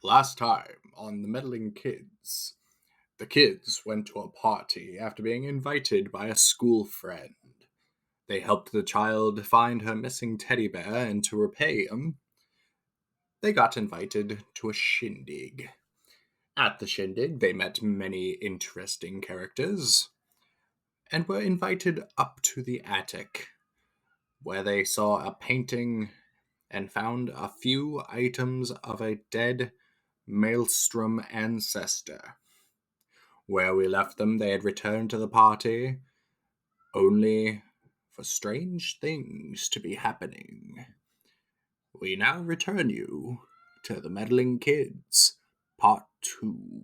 Last time on the Meddling Kids, the kids went to a party after being invited by a school friend. They helped the child find her missing teddy bear, and to repay him, they got invited to a shindig. At the shindig, they met many interesting characters, and were invited up to the attic, where they saw a painting and found a few items of a dead Maelstrom ancestor. Where we left them, they had returned to the party, only for strange things to be happening. We now return you to the Meddling Kids, Part 2.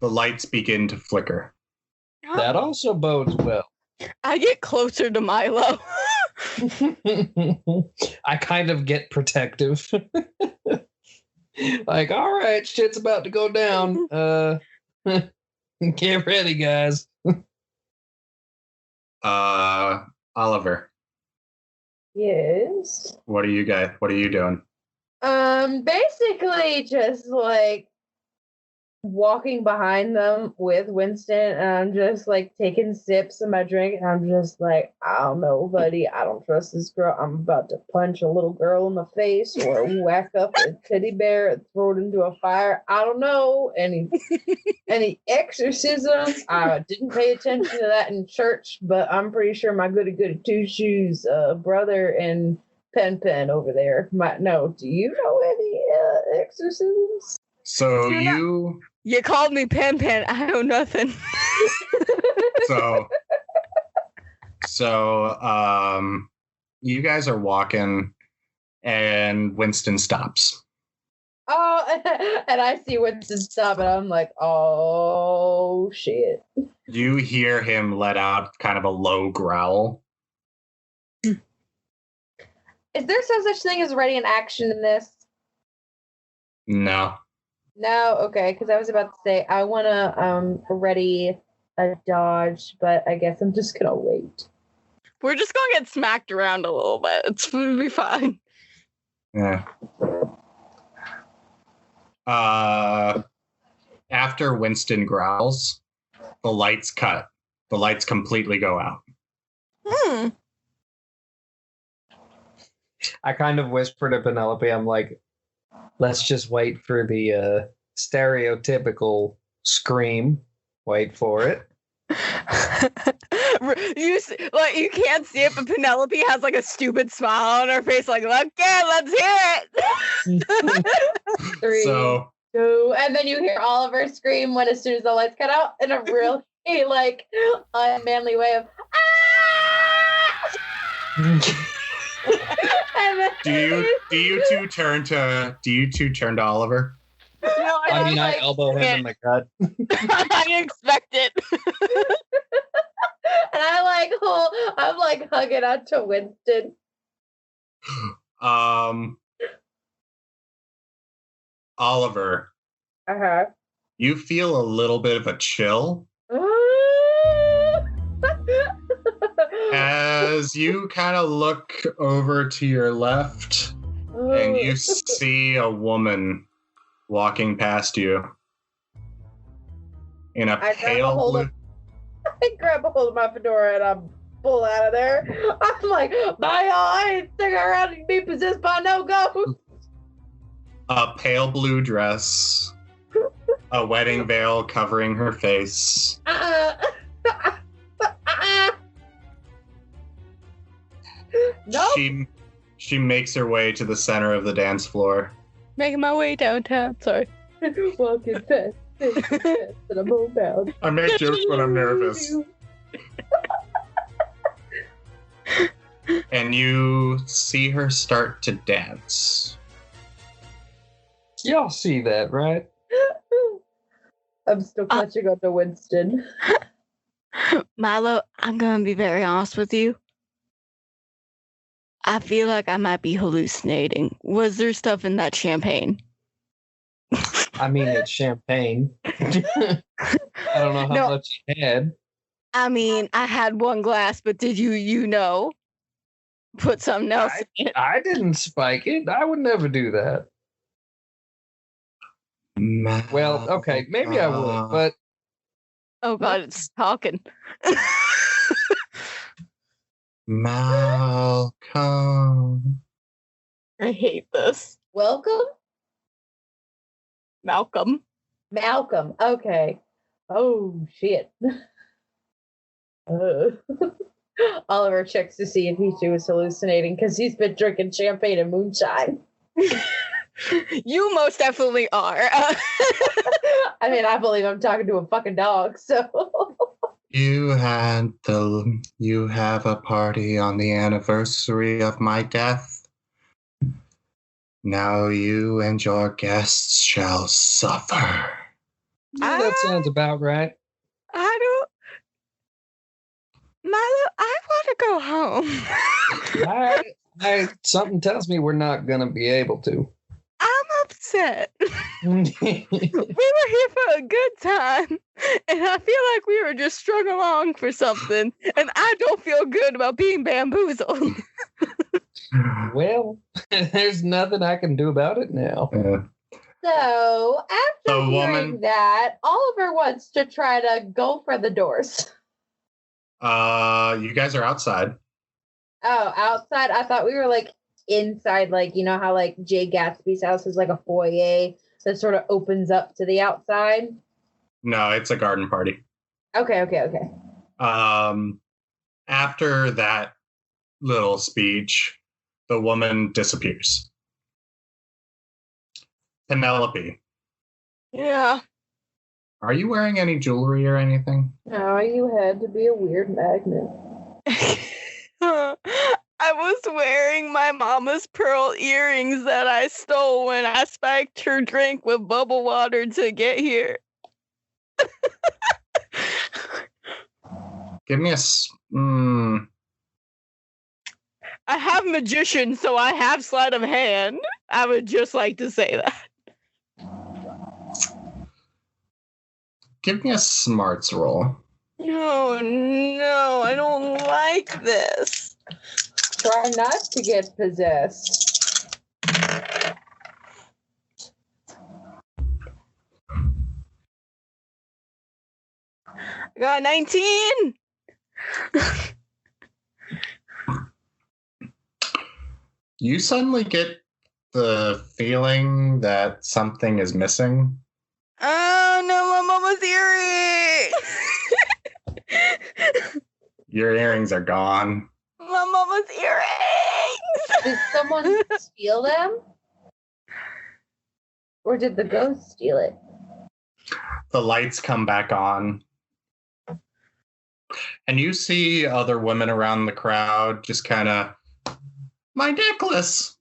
The lights begin to flicker. That also bodes well. I get closer to Milo. I kind of get protective. Like, all right, shit's about to go down. Get ready, guys. Oliver. Yes. What are you doing? Basically just like walking behind them with Winston, and I'm just like taking sips of my drink, and I'm just like, I don't know, buddy, I don't trust this girl. I'm about to punch a little girl in the face or whack up a teddy bear and throw it into a fire. I don't know any exorcisms. I didn't pay attention to that in church, but I'm pretty sure my goody two shoes brother and Pen over there might know. Do you know any exorcisms? So You called me Pen. I know nothing. So, you guys are walking, and Winston stops. Oh, and I see Winston stop, and I'm like, oh, shit. You hear him let out kind of a low growl. Is there such thing as ready in action in this? No. No, okay, because I was about to say I want to ready a dodge, but I guess I'm just gonna wait. We're just gonna get smacked around a little bit. It's gonna be fine. Yeah. After Winston growls, the lights cut. The lights completely go out. I kind of whisper to Penelope, I'm like, let's just wait for the stereotypical scream. Wait for it. You can't see it, but Penelope has like a stupid smile on her face, like, okay, let's hear it. 3, So 2, and then you hear Oliver scream as soon as the lights cut out in a real like unmanly way of do you two turn to Oliver? No, I elbow him in the gut. I didn't expect it. And I'm like hugging on to Winston. Oliver. Uh-huh. You feel a little bit of a chill as you kind of look over to your left and you see a woman walking past you in a pale blue. I grab a hold of my fedora and I pull out of there. I'm like, bye y'all, I ain't sticking around and be possessed by no ghost. A pale blue dress, a wedding veil covering her face. No. She makes her way to the center of the dance floor. Making my way downtown. Sorry. Walking fast, and I'm homebound. I make jokes when I'm nervous. And you see her start to dance. Y'all see that, right? I'm still clutching onto Winston. Milo, I'm gonna be very honest with you. I feel like I might be hallucinating. Was there stuff in that champagne? I mean, it's champagne. I don't know how much you had. I mean, I had one glass, but did you put something else in it? I didn't spike it. I would never do that. Well, okay, maybe I would, but Oh God, it's talking. Malcolm. I hate this. Welcome? Malcolm. Okay. Oh, shit. Oliver checks to see if he was hallucinating because he's been drinking champagne and moonshine. You most definitely are. I mean, I believe I'm talking to a fucking dog, so. You have a party on the anniversary of my death. Now you and your guests shall suffer. yeah, that sounds about right. Milo, I want to go home. Something tells me we're not going to be able to. I'm upset. We were here for a good time, and I feel like we were just strung along for something, and I don't feel good about being bamboozled. Well, there's nothing I can do about it now. So, after The hearing woman- that, Oliver wants to try to go for the doors. You guys are outside. Oh, outside? I thought we were like inside, like, you know how like Jay Gatsby's house is like a foyer that sort of opens up to the outside? No, it's a garden party. Okay. After that little speech, the woman disappears. Penelope, Yeah. are you wearing any jewelry or anything? Oh, you had to be a weird magnet. I was wearing my mama's pearl earrings that I stole when I spiked her drink with bubble water to get here. Give me a. I have magician, so I have sleight of hand. I would just like to say that. Give me a smarts roll. No, I don't like this. Try not to get possessed. I got 19. You suddenly get the feeling that something is missing. Oh no, my mama's earring. Your earrings are gone. My mama's earrings. Did someone steal them? Or did the ghost steal it? The lights come back on. And you see other women around the crowd just kind of, my necklace,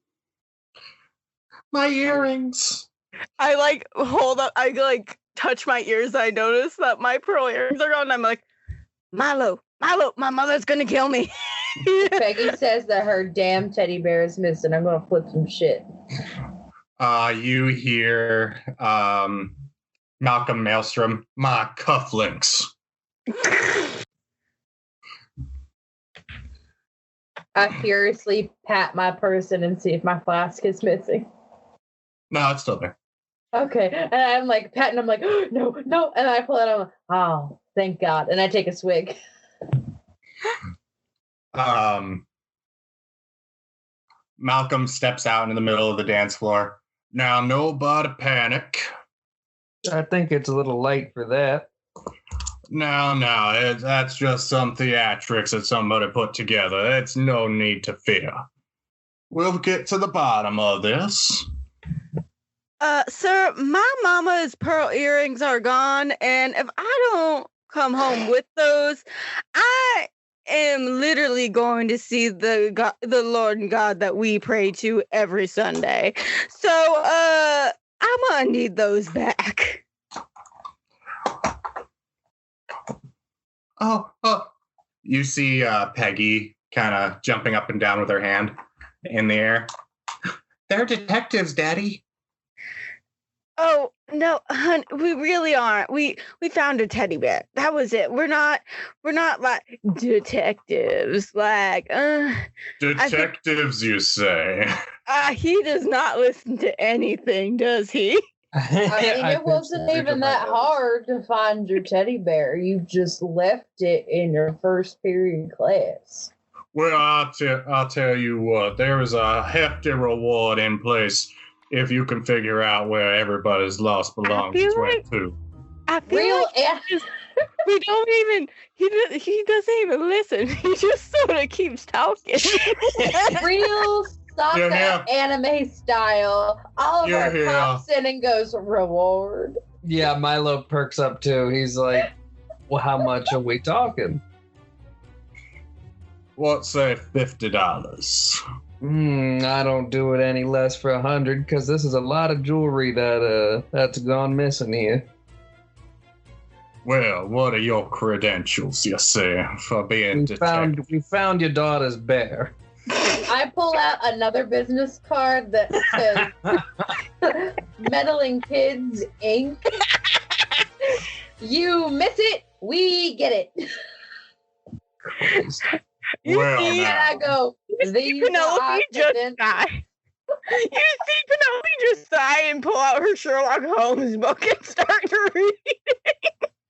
my earrings. I like hold up. I like touch my ears. I notice that my pearl earrings are gone. I'm like, Milo, my mother's gonna kill me. Peggy says that her damn teddy bear is missing. I'm gonna flip some shit. You hear Malcolm Maelstrom, my cufflinks. I furiously pat my person and see if my flask is missing. No, it's still there. Okay, and I'm like patting. I'm like, oh, no, and I pull it. I'm like, oh, thank God, and I take a swig. Malcolm steps out into the middle of the dance floor. Now, nobody panic. I think it's a little late for that. No, that's just some theatrics that somebody put together. It's no need to fear. We'll get to the bottom of this. Sir, my mama's pearl earrings are gone, and if I don't come home with those, I am literally going to see the Lord and God that we pray to every Sunday. So, I gonna need those back. Oh. You see Peggy kind of jumping up and down with her hand in the air. They're detectives, Daddy. Oh no, hun, we really aren't. We found a teddy bear. That was it. We're not like detectives. Like Detectives, you say? He does not listen to anything, does he? I mean, it wasn't even that hard to find your teddy bear. You just left it in your first period class. Well, I'll tell you what. There is a hefty reward in place if you can figure out where everybody's lost belongings went to. I feel we don't even. He doesn't even listen. He just sort of keeps talking. Real soccer anime style. Oliver pops in and goes, reward. Yeah, Milo perks up too. He's like, well, how much are we talking? What, say $50? I don't do it any less for 100 because this is a lot of jewelry that's gone missing here. Well, what are your credentials, you say, for being detective? We found your daughter's bear. I pull out another business card that says Meddling Kids Inc. You miss it, we get it. Well, I go, these Penelope just sigh. You see Penelope just sigh and pull out her Sherlock Holmes book and start to read.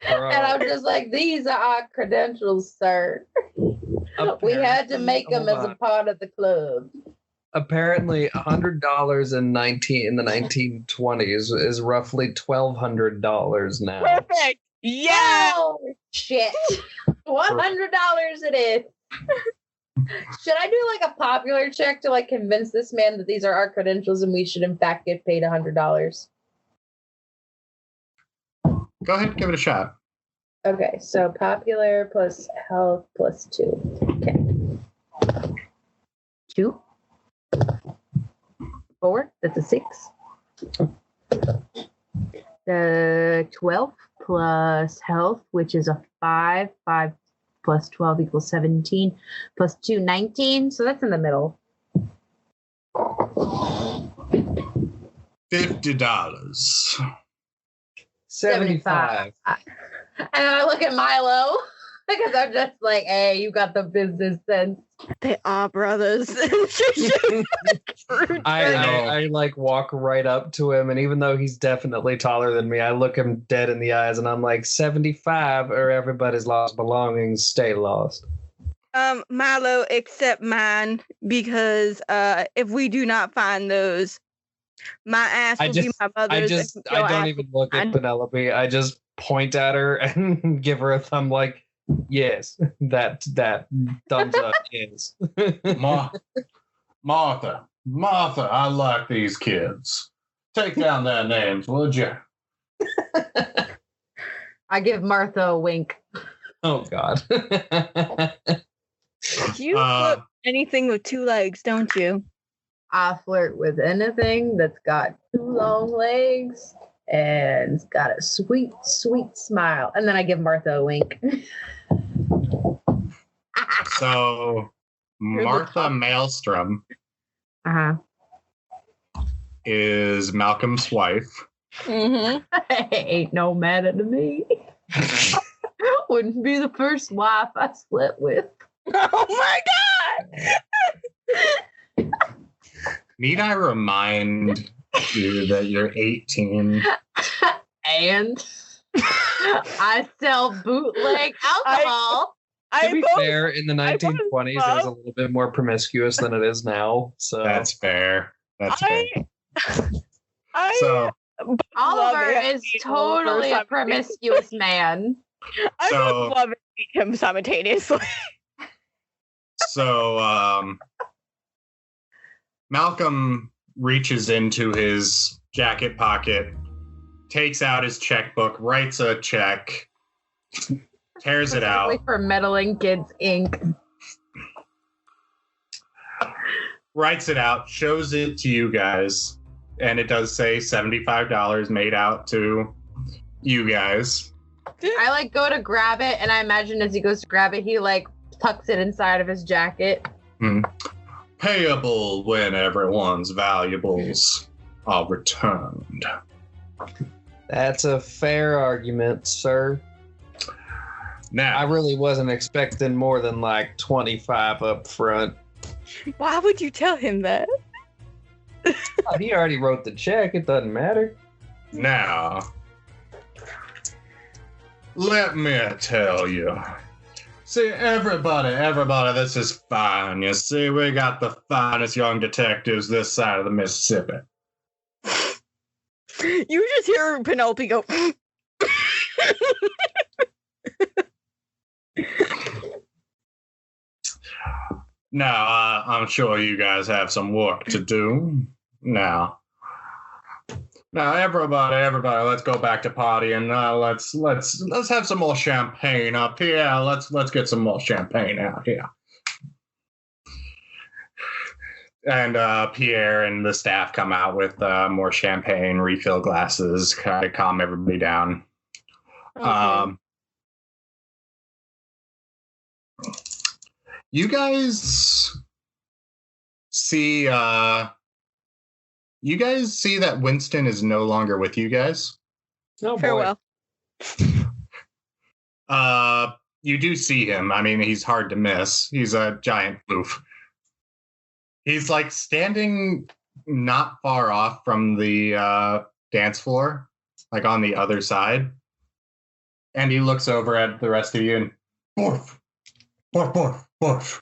And I'm just like, these are our credentials, sir. We had to make them as a part of the club. Apparently, $100 in the 1920s is roughly $1,200 now. Perfect. Yeah. Oh, shit. $100 it is. Should I do like a popular check to like convince this man that these are our credentials and we should in fact get paid $100? Go ahead, give it a shot. Okay, so popular plus health plus 2. Okay. 2. 4. That's a 6. 12 plus health, which is a 5. 5 plus 12 equals 17. Plus 2, 19. So that's in the middle. $50. 75. And I look at Milo because I'm just like, hey, you got the business sense. They are brothers. I like walk right up to him, and even though he's definitely taller than me, I look him dead in the eyes and I'm like, 75 or everybody's lost belongings, stay lost. Milo, except mine, because if we do not find those, my ass will be my mother's. I don't even look at Penelope. I just point at her and give her a thumb like, yes, that thumbs up, yes. Martha, I like these kids. Take down their names, would you? I give Martha a wink. Oh, God. You look anything with 2 legs, don't you? I flirt with anything that's got 2 long legs and it's got a sweet, sweet smile. And then I give Martha a wink. So, Martha Maelstrom is Malcolm's wife. Mm-hmm. Ain't no matter to me. Wouldn't be the first wife I slept with. Oh my God! Need I remind you that you're 18? And I sell bootleg alcohol. To be fair, in the 1920s, it was a little bit more promiscuous than it is now. So that's fair. Oliver is totally a promiscuous man. I would love to meet him simultaneously. So, Malcolm reaches into his jacket pocket, takes out his checkbook, writes a check, tears it out. For Meddling Kids Inc. Writes it out, shows it to you guys, and it does say $75 made out to you guys. I like go to grab it, and I imagine as he goes to grab it, he like tucks it inside of his jacket. Payable when everyone's valuables are returned. That's a fair argument, sir. Now, I really wasn't expecting more than like 25 up front. Why would you tell him that? Oh, he already wrote the check. It doesn't matter. Now, let me tell you. See, everybody, this is fine. You see, we got the finest young detectives this side of the Mississippi. You just hear Penelope go. Now, I'm sure you guys have some work to do. Now, everybody, let's go back to partying. Let's have some more champagne up here. Let's get some more champagne out here. And Pierre and the staff come out with more champagne, refill glasses, kind of calm everybody down. Okay. You guys see that Winston is no longer with you guys? Oh, Farewell. You do see him. I mean, he's hard to miss. He's a giant floof. He's like standing not far off from the dance floor, like on the other side. And he looks over at the rest of you and borf, borf, borf, borf,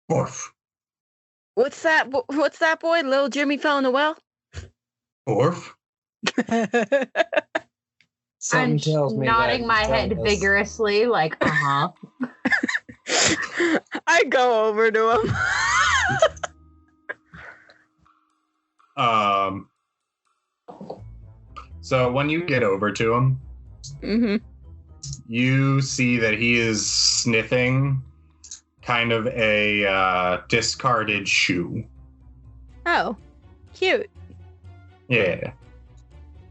borf. What's that? What's that boy? Little Jimmy fell in the well. Borf. Something I'm tells me nodding that my he's head telling us. vigorously, like, uh-huh. I go over to him. So when you get over to him, you see that he is sniffing kind of a discarded shoe. Oh, cute. Yeah.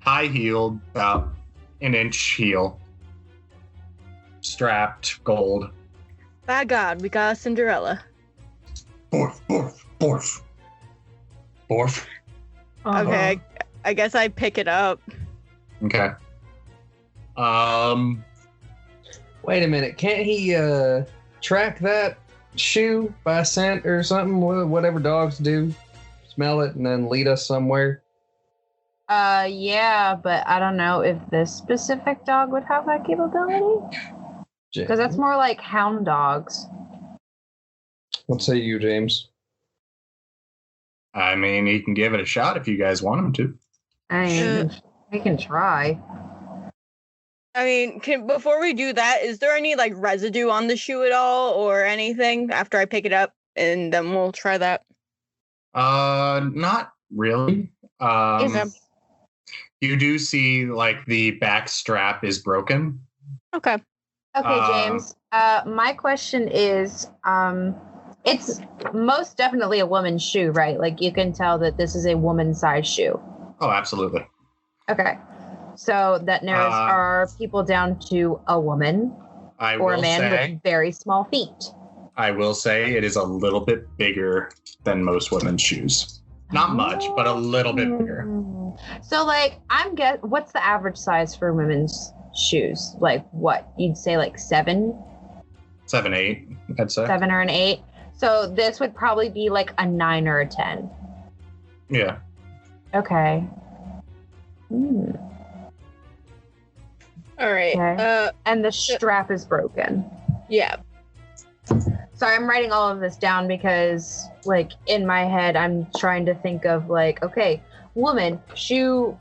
High heeled, about an inch heel. Strapped, gold. By God, we got a Cinderella. Borf, borf, borf. Borf. Okay, I guess I pick it up. Okay. Wait a minute. Can't he track that shoe by scent or something? Whatever dogs do. Smell it and then lead us somewhere. Yeah, but I don't know if this specific dog would have that capability. Because that's more like hound dogs. What say you, James? I mean, he can give it a shot if you guys want him to. I mean, we can try. I mean, before we do that, is there any like residue on the shoe at all or anything after I pick it up, and then we'll try that? Not really. Okay. You do see like the back strap is broken. Okay. Okay, James. My question is, it's most definitely a woman's shoe, right? Like you can tell that this is a woman's size shoe. Oh, absolutely. Okay. So that narrows our people down to a woman or a man with very small feet. I will say it is a little bit bigger than most women's shoes. Not much, but a little bit bigger. So, like, what's the average size for women's shoes? Like, what? You'd say like 7? 7, 8, I'd say. 7 or an 8. So this would probably be like a 9 or a 10. Yeah. Okay. All right. Okay. And the strap is broken. Yeah. Sorry, I'm writing all of this down because, like, in my head, I'm trying to think of, like, okay, woman, shoe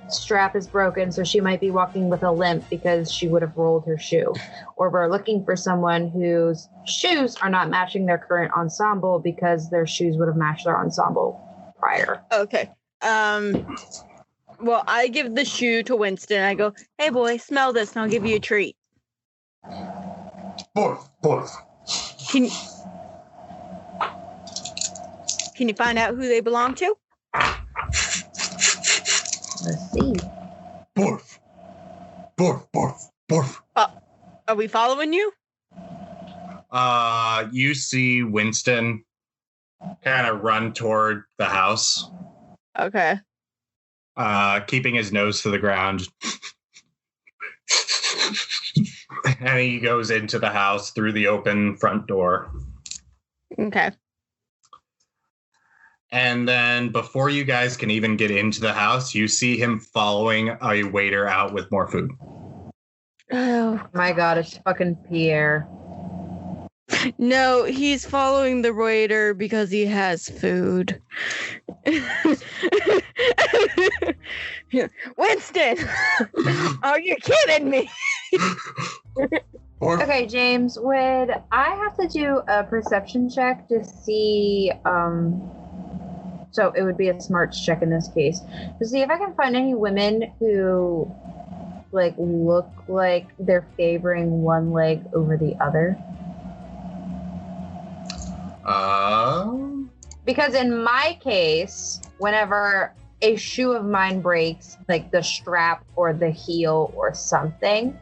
strap is broken, so she might be walking with a limp because she would have rolled her shoe. Or we're looking for someone whose shoes are not matching their current ensemble because their shoes would have matched their ensemble prior. Okay. Well, I give the shoe to Winston. I go, hey, boy, smell this, and I'll give you a treat. Borf, borf. Can you find out who they belong to? Let's see. Borf. Borf, borf, borf. Are we following you? You see Winston kind of run toward the house, Okay. keeping his nose to the ground. And he goes into the house through the open front door. Okay. And then before you guys can even get into the house, you see him following a waiter out with more food. Oh My God, it's fucking Pierre. no, he's following the waiter because he has food. Winston, are you kidding me? Okay, James, would I have to do a perception check to see, so it would be a smarts check in this case, to see if I can find any women who, like, look like they're favoring one leg over the other? Because in my case, whenever a shoe of mine breaks, like the strap or the heel or something,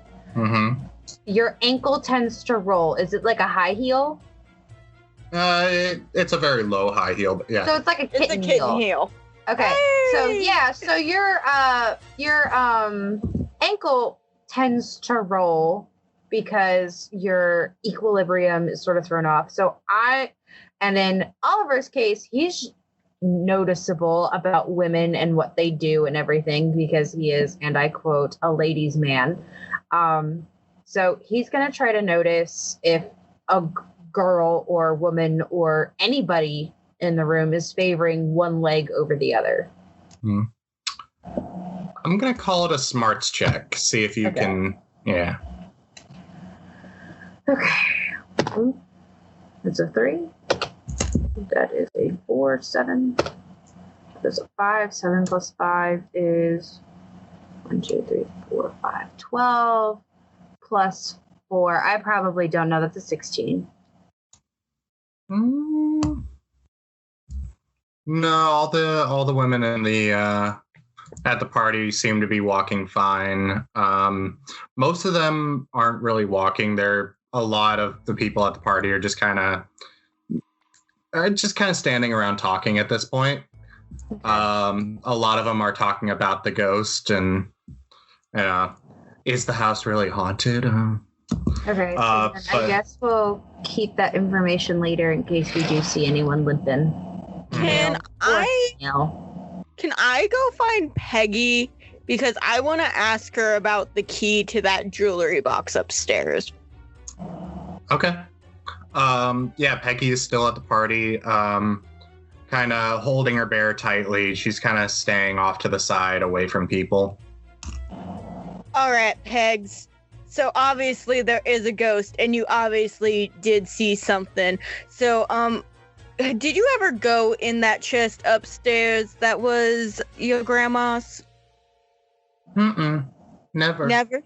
your ankle tends to roll. Is it like a high heel? It's a very low high heel, but yeah. So it's like a kitten, It's a kitten heel. Okay. Hey! So yeah, so your ankle tends to roll because your equilibrium is sort of thrown off. And in Oliver's case, he's noticeable about women and what they do and everything because he is, and I quote, a ladies' man. So he's going to try to notice if a girl or woman or anybody in the room is favoring one leg over the other. I'm going to call it a smarts check. See if you can, yeah. Okay. That's a 3. That is a 4, 7. That's a 5. 7 plus 5 is 1, 2, 3, 4, 5, 12 plus 4. I probably don't know. That's a 16. No, all the women in the at the party seem to be walking fine. Most of them aren't really walking. A lot of the people at the party are just kind of standing around talking at this point. A lot of them are talking about the ghost and is the house really haunted? Okay, so I guess we'll keep that information later in case we do see anyone limping. Can I go find Peggy? Because I want to ask her about the key to that jewelry box upstairs. Okay. Yeah, Peggy is still at the party, kind of holding her bear tightly. She's kind of staying off to the side, away from people. All right, Pegs. So obviously there is a ghost, and you obviously did see something. So, did you ever go in that chest upstairs that was your grandma's? Never. Never?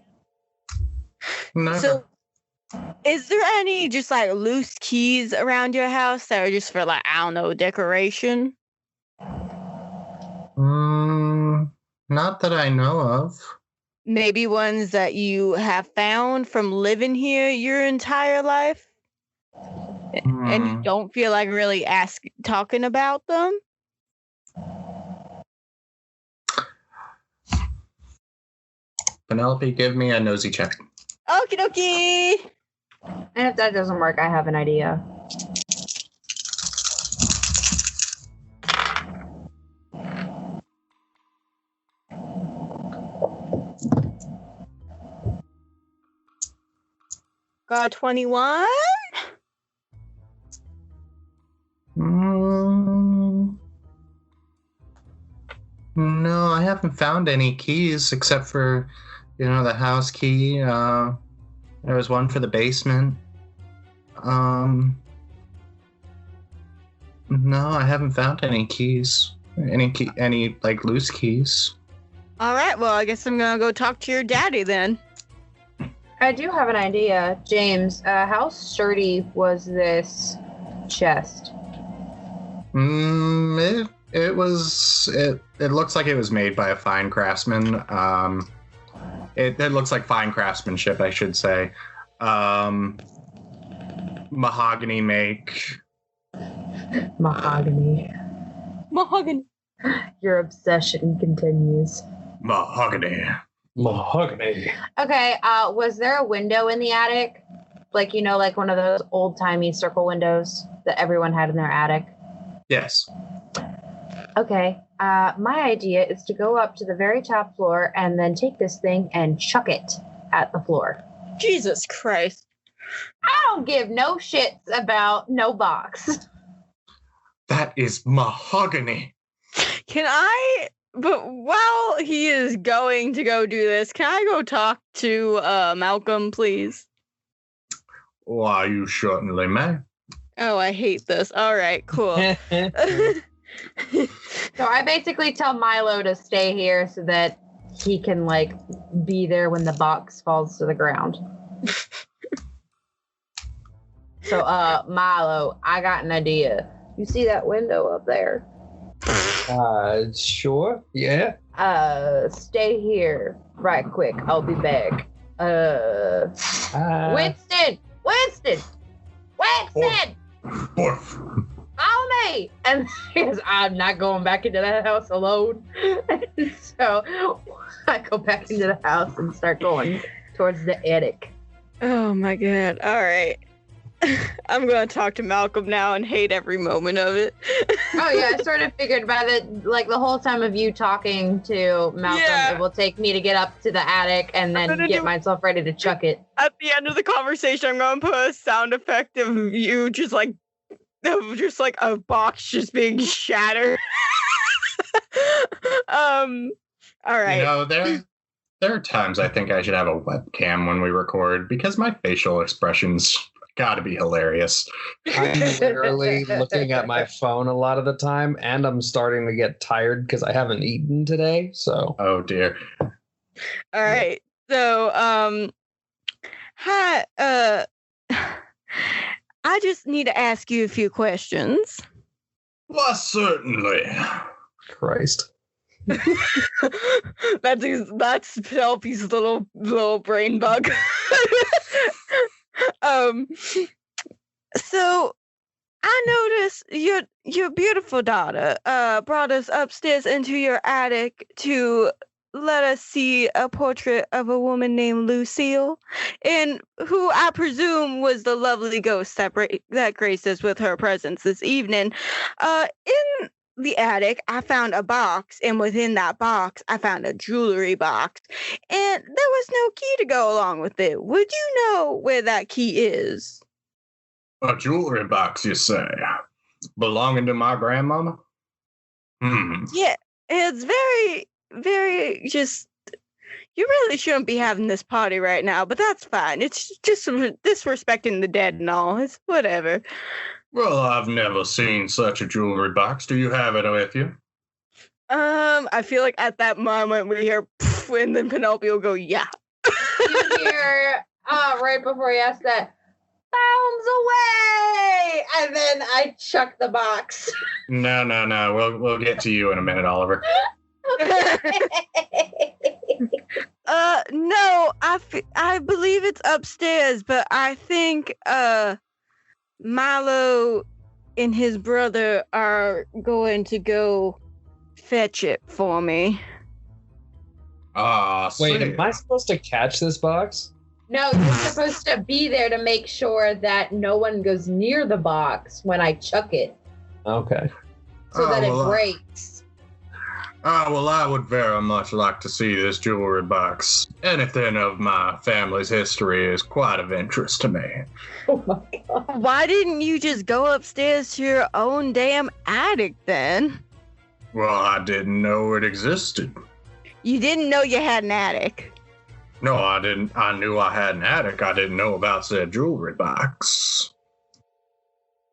Never. So, is there any just like loose keys around your house that are just for like, I don't know, decoration? Not that I know of. Maybe ones that you have found from living here your entire life? And you don't feel like really talking about them? Penelope, give me a nosy check. Okie dokie! And if that doesn't work, I have an idea. Got 21? No, I haven't found any keys except for, the house key. There was one for the basement. No, I haven't found any keys. Any like loose keys. All right, well, I guess I'm gonna go talk to your daddy then. I do have an idea, James. How sturdy was this chest? It looks like it was made by a fine craftsman. It looks like fine craftsmanship, I should say. Mahogany make. Mahogany. Mahogany. Your obsession continues. Mahogany. Mahogany. Okay, was there a window in the attic? Like, like one of those old-timey circle windows that everyone had in their attic? Yes. Okay, my idea is to go up to the very top floor and then take this thing and chuck it at the floor. Jesus Christ. I don't give no shits about no box. That is mahogany. But while he is going to go do this, can I go talk to Malcolm, please? Why, you certainly may. Oh, I hate this. All right, cool. So I basically tell Milo to stay here so that he can, be there when the box falls to the ground. So, Milo, I got an idea. You see that window up there? Sure. Yeah. Stay here right quick. I'll be back. Winston! Follow me! And because I'm not going back into that house alone. So I go back into the house and start going towards the attic. Oh my god. All right. I'm going to talk to Malcolm now and hate every moment of it. Oh yeah, I sort of figured by the whole time of you talking to Malcolm, it will take me to get up to the attic and then get myself ready to chuck it. At the end of the conversation, I'm going to put a sound effect of you just like a box just being shattered. All right. There are times I think I should have a webcam when we record because my facial expressions gotta be hilarious. I'm literally looking at my phone a lot of the time, and I'm starting to get tired because I haven't eaten today. So, oh dear. All right. So, hi. I just need to ask you a few questions. Why, certainly. Christ. That's Penelope's little brain bug. So I noticed your beautiful daughter brought us upstairs into your attic to let us see a portrait of a woman named Lucille, and who I presume was the lovely ghost that graced us with her presence this evening. In the attic, I found a box, and within that box, I found a jewelry box, and there was no key to go along with it. Would you know where that key is? A jewelry box, you say? Belonging to my grandmama? Yeah, it's very, very just... You really shouldn't be having this party right now, but that's fine. It's just disrespecting the dead and all. It's whatever. Well, I've never seen such a jewelry box. Do you have it with you? I feel like at that moment we hear poof, and then Penelope will go, yeah. You hear, right before you ask that, bounds away! And then I chuck the box. No. We'll get to you in a minute, Oliver. No, I believe it's upstairs, but I think, Milo and his brother are going to go fetch it for me. Wait, am I supposed to catch this box? No, you're supposed to be there to make sure that no one goes near the box when I chuck it. Okay. So that it breaks. Well, I would very much like to see this jewelry box. Anything of my family's history is quite of interest to me. Oh my god. Why didn't you just go upstairs to your own damn attic then? Well, I didn't know it existed. You didn't know you had an attic? No, I didn't. I knew I had an attic. I didn't know about said jewelry box.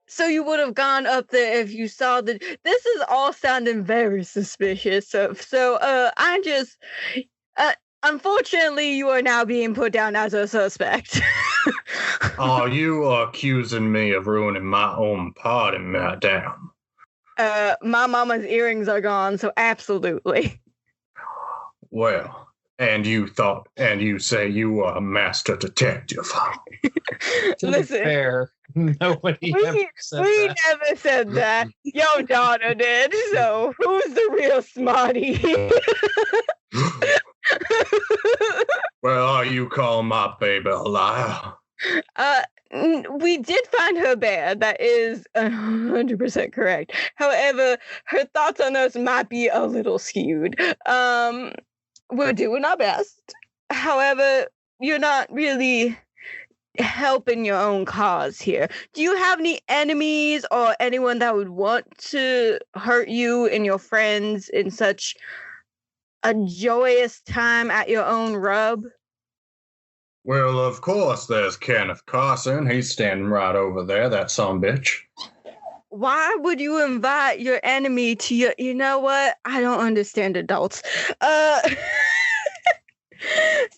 So you would have gone up there if you saw the... This is all sounding very suspicious. So I just... unfortunately, you are now being put down as a suspect. Oh, you are accusing me of ruining my own party, madam. My mama's earrings are gone, so absolutely. Well, and you say you are a master detective, huh? To be Listen, fair, nobody ever said we that. never said that. Your daughter did. So who's the real smarty here? Well, you call my baby a liar? We did find her bear. That is 100% correct. However, her thoughts on us might be a little skewed. We're doing our best. However, you're not really helping your own cause here. Do you have any enemies or anyone that would want to hurt you and your friends in such a joyous time at your own rub? Well, of course, there's Kenneth Carson. He's standing right over there, that sumbitch. Why would you invite your enemy to your... You know what? I don't understand adults.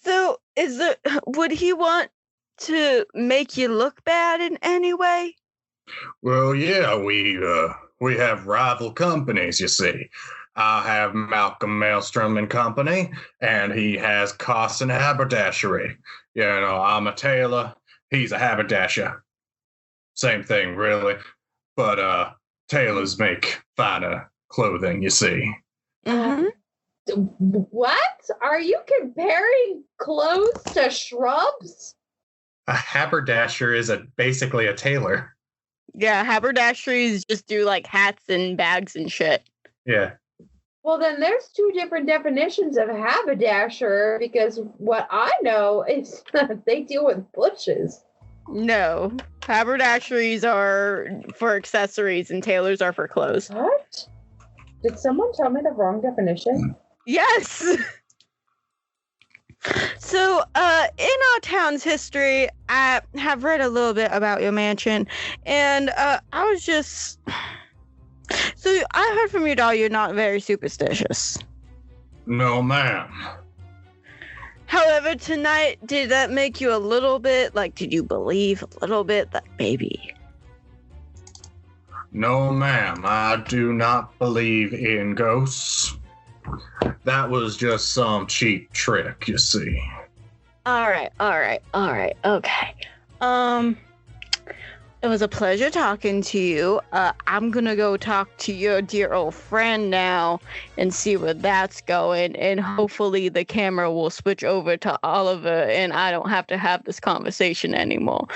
So, would he want to make you look bad in any way? Well, yeah, we have rival companies, you see. I have Malcolm Maelstrom and Company, and he has Carson Haberdashery. You know, I'm a tailor, he's a haberdasher. Same thing, really. But tailors make finer clothing, you see. Mm-hmm. What? Are you comparing clothes to shrubs? A haberdasher is basically a tailor. Yeah, haberdasheries just do like hats and bags and shit. Yeah. Well, then there's two different definitions of haberdasher, because what I know is they deal with bushes. No, haberdasheries are for accessories and tailors are for clothes. What? Did someone tell me the wrong definition? Yes. So, in our town's history, I have read a little bit about your mansion, and I was just... So, I heard from your daughter you're not very superstitious. No, ma'am. However, tonight, did that make you a little bit, like, did you believe a little bit that maybe... No, ma'am. I do not believe in ghosts. That was just some cheap trick, you see. All right, okay. It was a pleasure talking to you. I'm gonna go talk to your dear old friend now and see where that's going, and hopefully the camera will switch over to Oliver and I don't have to have this conversation anymore.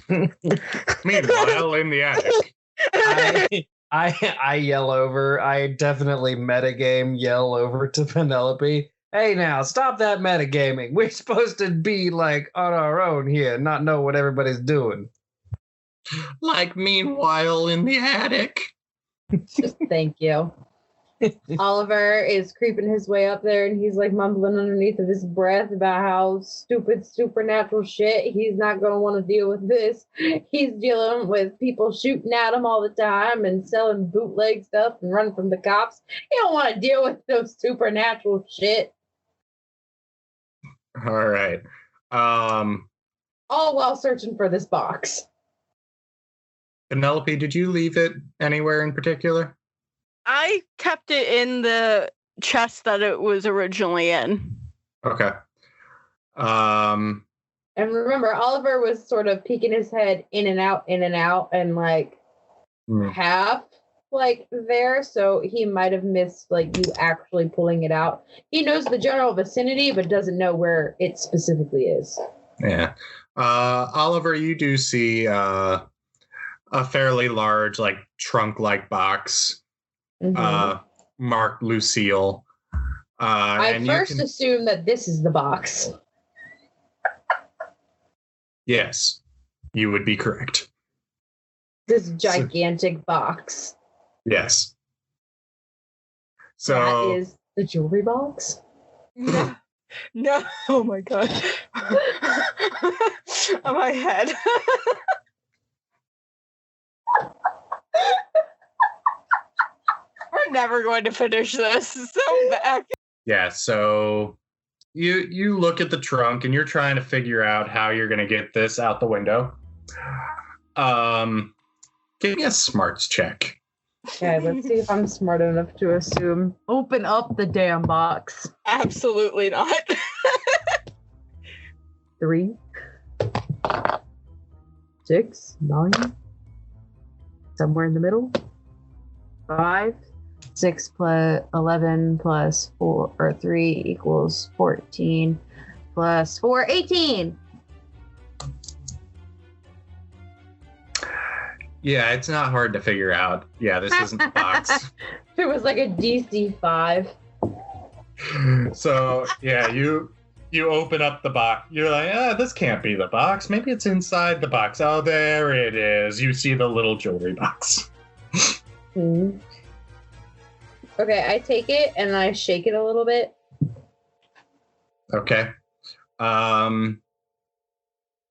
Meanwhile, in the attic. I yell over. I definitely metagame yell over to Penelope. Hey, now stop that metagaming. We're supposed to be like on our own here, not know what everybody's doing. Like meanwhile in the attic. Just thank you. Oliver is creeping his way up there, and he's like mumbling underneath of his breath about how stupid supernatural shit he's not going to want to deal with this. He's dealing with people shooting at him all the time and selling bootleg stuff and running from the cops. He don't want to deal with those supernatural shit. All right. All while searching for this box. Penelope, did you leave it anywhere in particular? I kept it in the chest that it was originally in. Okay. And remember, Oliver was sort of peeking his head in and out, and like half like there, so he might have missed like you actually pulling it out. He knows the general vicinity, but doesn't know where it specifically is. Yeah. Oliver, you do see a fairly large, like trunk-like box, marked Lucille. I first assume that this is the box. Yes, you would be correct. This gigantic box. Yes. So that is the jewelry box? No. Oh my god. On my head. We're never going to finish this. So back. Yeah, so you look at the trunk and you're trying to figure out how you're going to get this out the window. Give me a smarts check. Okay, let's see if I'm smart enough to assume. Open up the damn box. Absolutely not. 3, 6, 9. Somewhere in the middle. 5. 6 plus 11 plus 4 or 3 equals 14 plus 4, 18. Yeah, it's not hard to figure out. Yeah, this isn't the box. It was like a DC 5. So yeah, you open up the box. You're like, this can't be the box. Maybe it's inside the box. Oh, there it is. You see the little jewelry box. Okay, I take it and I shake it a little bit. Okay.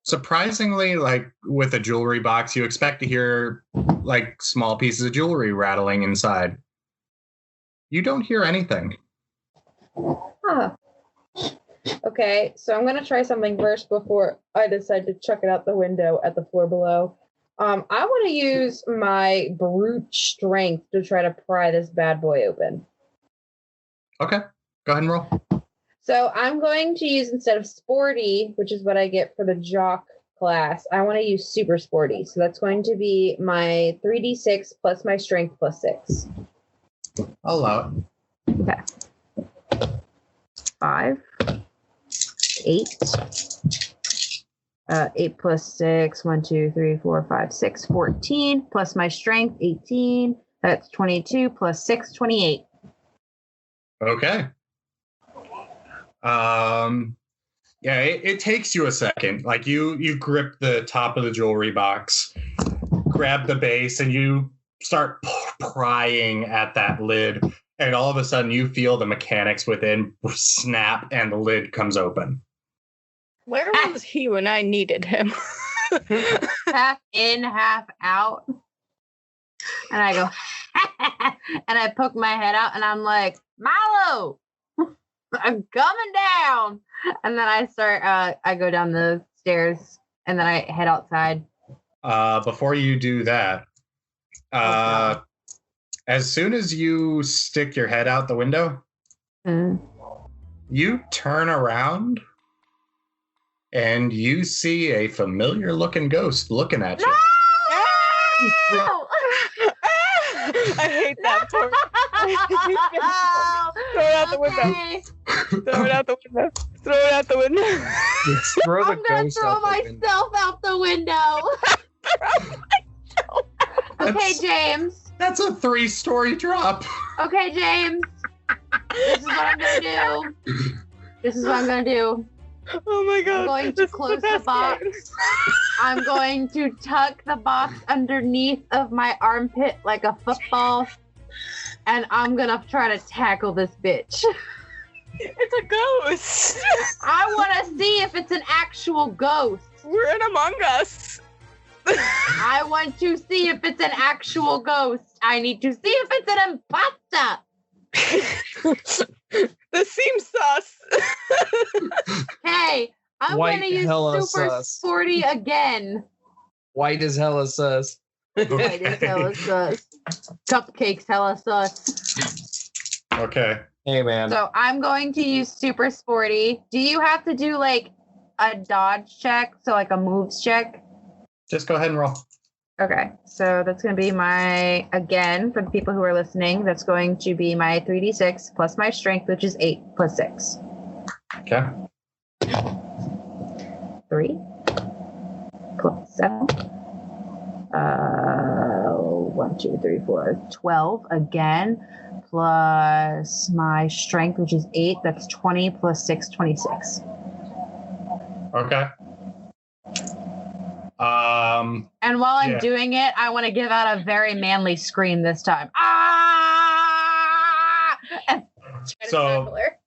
Surprisingly, like with a jewelry box, you expect to hear like small pieces of jewelry rattling inside. You don't hear anything. Huh. Okay, so I'm gonna try something first before I decide to chuck it out the window at the floor below. I want to use my brute strength to try to pry this bad boy open. Okay, go ahead and roll. So I'm going to use, instead of sporty, which is what I get for the jock class, I want to use super sporty. So that's going to be my 3d6 plus my strength plus 6. I'll allow it. Okay. 5, 8. 8 plus 6, 1, 2, 3, 4, 5, 6, 14. Plus my strength, 18. That's 22 plus 6, 28. Okay. Yeah, it takes you a second. Like you grip the top of the jewelry box, grab the base, and you start prying at that lid. And all of a sudden, you feel the mechanics within snap, and the lid comes open. Where was he when I needed him? Half in, half out. And I go, and I poke my head out, and I'm like, Milo, I'm coming down. And then I start, I go down the stairs, and then I head outside. Before you do that, as soon as you stick your head out the window, you turn around and you see a familiar looking ghost looking at you. No! I hate that part. Throw it out the window. Throw it out the window. Throw it out the window. Throw the I'm gonna ghost throw out the window. myself out the window. Okay, James. That's a 3-story drop. Okay, James. This is what I'm gonna do. This is what I'm gonna do. Oh my god. I'm going to this is close the best box. game. I'm going to tuck the box underneath of my armpit like a football. And I'm gonna try to tackle this bitch. It's a ghost. I want to see if it's an actual ghost. We're in Among Us. I want to see if it's an actual ghost. I need to see if it's an imposter. This seems sus. Hey, I'm White going to use hella super sus. sporty again. White as hella sus. White is hella sus. Cupcakes hella sus. Okay. Hey, man. So I'm going to use super sporty. Do you have to do like a dodge check? So like a moves check? Just go ahead and roll. Okay, so that's going to be my, again, for the people who are listening, that's going to be my 3d6 plus my strength, which is 8 plus 6. Okay. 3 plus 7. 1, 2, 3, 4, 12 again, plus my strength, which is 8. That's 20 plus 6, 26. Okay. And while I'm Yeah. doing it, I want to give out a very manly scream this time. Ah! And try to So- tackle her.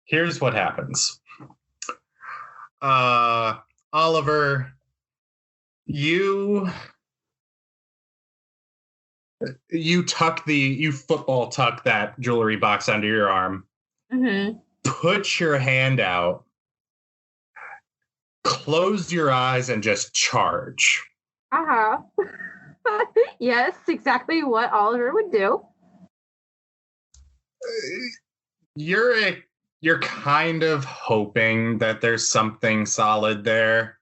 Here's what happens. Oliver, you football tuck that jewelry box under your arm. Mm-hmm. Put your hand out. Close your eyes and just charge. Uh-huh. Yes, exactly what Oliver would do. You're kind of hoping that there's something solid there.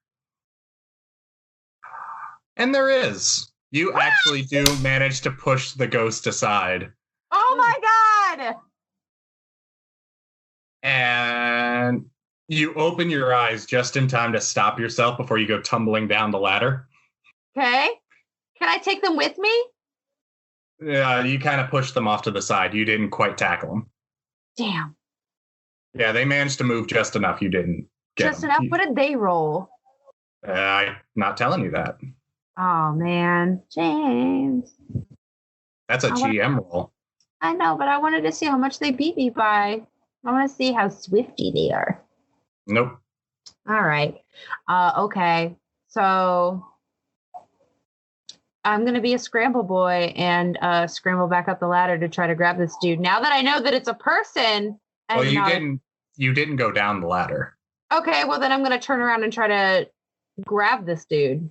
And there is. You actually do manage to push the ghost aside. Oh my god! And you open your eyes just in time to stop yourself before you go tumbling down the ladder. Okay. Can I take them with me? You kind of push them off to the side. You didn't quite tackle them. Damn. Yeah, they managed to move just enough. You didn't get Just them. enough? What did they roll? I'm not telling you that. Oh, man. James. That's a GM roll. I know, but I wanted to see how much they beat me by. I want to see how swifty they are. Nope. All right. Okay. So I'm going to be a scramble boy and scramble back up the ladder to try to grab this dude. Now that I know that it's a person. Well, you didn't go down the ladder. Okay, well then I'm going to turn around and try to grab this dude.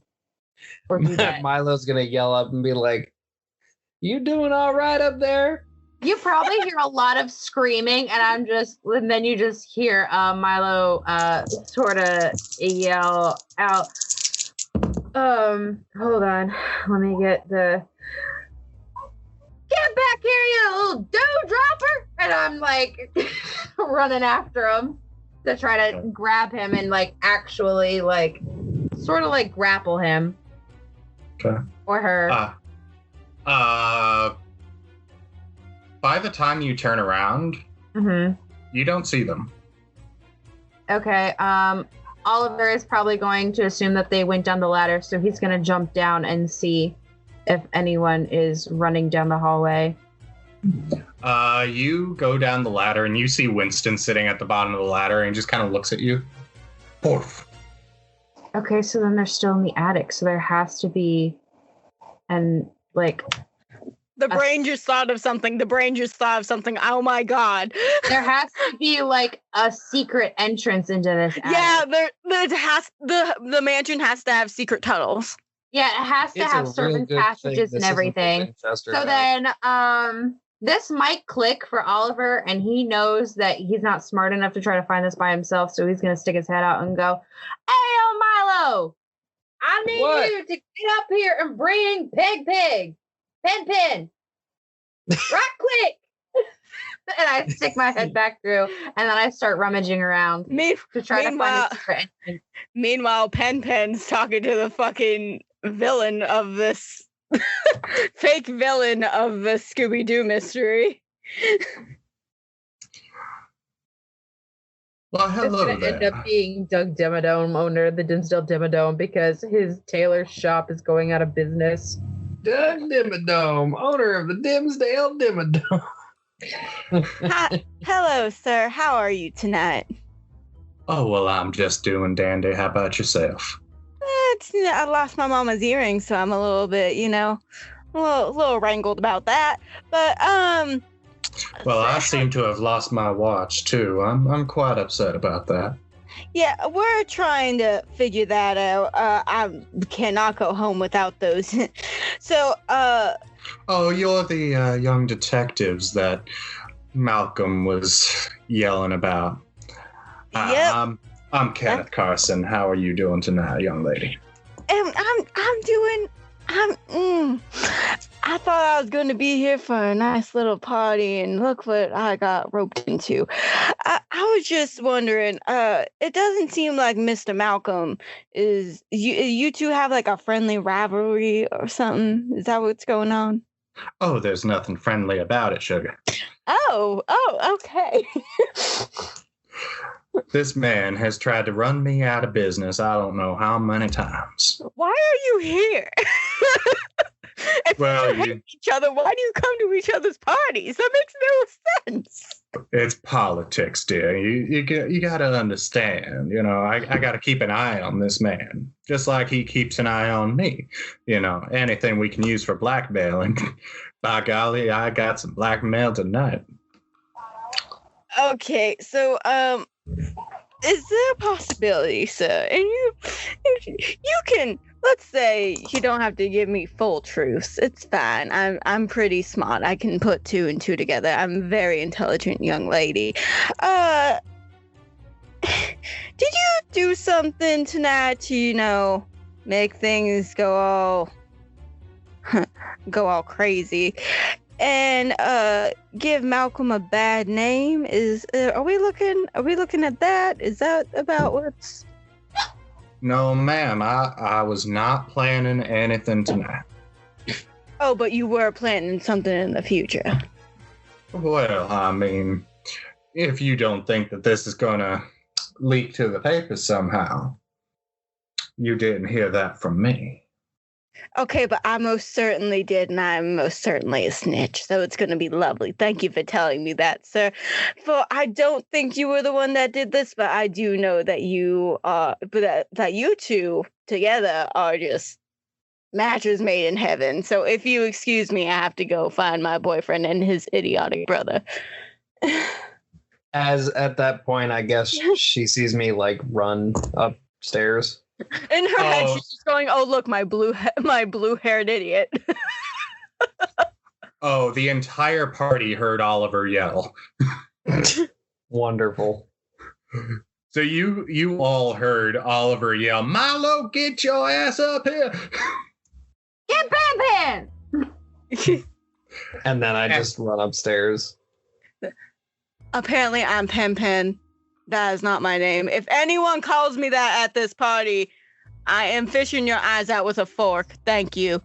Or do that. Milo's going to yell up and be like, "You doing all right up there?" You probably hear a lot of screaming, and then you just hear Milo sort of yell out. Hold on. Let me get the. Get back here, you little dough dropper! And I'm like running after him to try to grab him and like actually like sort of like grapple him. Okay. Or her. By the time you turn around, you don't see them. Okay. Oliver is probably going to assume that they went down the ladder, so he's going to jump down and see if anyone is running down the hallway. You go down the ladder and you see Winston sitting at the bottom of the ladder and he just kind of looks at you. Porf. Okay, so then they're still in the attic, so there has to be the brain just thought of something. Oh my god. There has to be like a secret entrance into this attic. Yeah, the mansion has to have secret tunnels. Yeah, it has to have certain passages and everything. So then this might click for Oliver, and he knows that he's not smart enough to try to find this by himself, so he's going to stick his head out and go, "Hey, Milo, I need you to get up here and bring Pen. Right quick." And I stick my head back through, and then I start rummaging around to try to find a secret entrance. Meanwhile, Pen's talking to the fucking villain of this fake villain of the Scooby-Doo mystery. Well, hello it's there. End up being Doug Dimmadome, owner of the Dinsdale Dimmadome, because his tailor shop is going out of business. Doug Dimmadome, owner of the Dimsdale Dimmadome. Hi, hello, sir. How are you tonight? Oh, well, I'm just doing dandy. How about yourself? I lost my mama's earring, so I'm a little bit, a little wrangled about that. But well, I seem to have lost my watch too. I'm quite upset about that. Yeah, we're trying to figure that out. I cannot go home without those. So, Oh, you're the young detectives that Malcolm was yelling about. Yep. I'm Kenneth Carson. How are you doing tonight, young lady? I thought I was going to be here for a nice little party, and look what I got roped into. I was just wondering, it doesn't seem like Mr. Malcolm is... You two have like a friendly rivalry or something? Is that what's going on? Oh, there's nothing friendly about it, sugar. Oh, okay. This man has tried to run me out of business I don't know how many times. Why are you here? If Well, you hate each other, why do you come to each other's parties? That makes no sense. It's politics, dear. You got to understand. I got to keep an eye on this man, just like he keeps an eye on me. Anything we can use for blackmailing. By golly, I got some blackmail tonight. Okay, so is there a possibility, sir? And you can let's say you don't have to give me full truths. It's fine. I'm pretty smart. I can put 2 and 2 together. I'm a very intelligent young lady. Did you do something tonight to, make things go all crazy and give Malcolm a bad name? Are we looking at that? Is that about what's... No, ma'am. I was not planning anything tonight. Oh, but you were planning something in the future. Well, I mean, if you don't think that this is gonna leak to the papers somehow, you didn't hear that from me. Okay, but I most certainly did, and I'm most certainly a snitch, so it's going to be lovely. Thank you for telling me that, sir. For I don't think you were the one that did this, but I do know that you that you two together are just matches made in heaven. So if you excuse me, I have to go find my boyfriend and his idiotic brother. As at that point, I guess she sees me like run upstairs. In her head, she's just going, "Oh, look, my blue-haired idiot." Oh, the entire party heard Oliver yell. Wonderful. So you all heard Oliver yell, "Milo, get your ass up here!" Get Pan Pan! And then I just run upstairs. Apparently, I'm Pen Pen. That is not my name. If anyone calls me that at this party, I am fishing your eyes out with a fork. Thank you.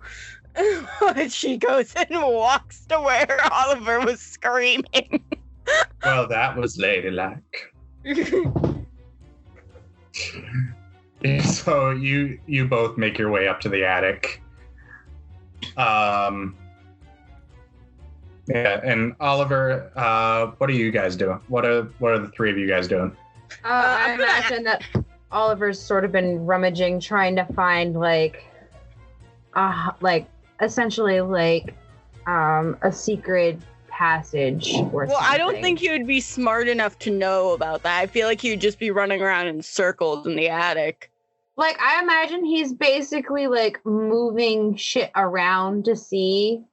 She goes and walks to where Oliver was screaming. Well, that was ladylike. So you both make your way up to the attic. Yeah, and Oliver, what are you guys doing? What are the three of you guys doing? I imagine that Oliver's sort of been rummaging, trying to find essentially a secret passage or something. I don't think he would be smart enough to know about that. I feel like he would just be running around in circles in the attic. I imagine he's basically moving shit around to see.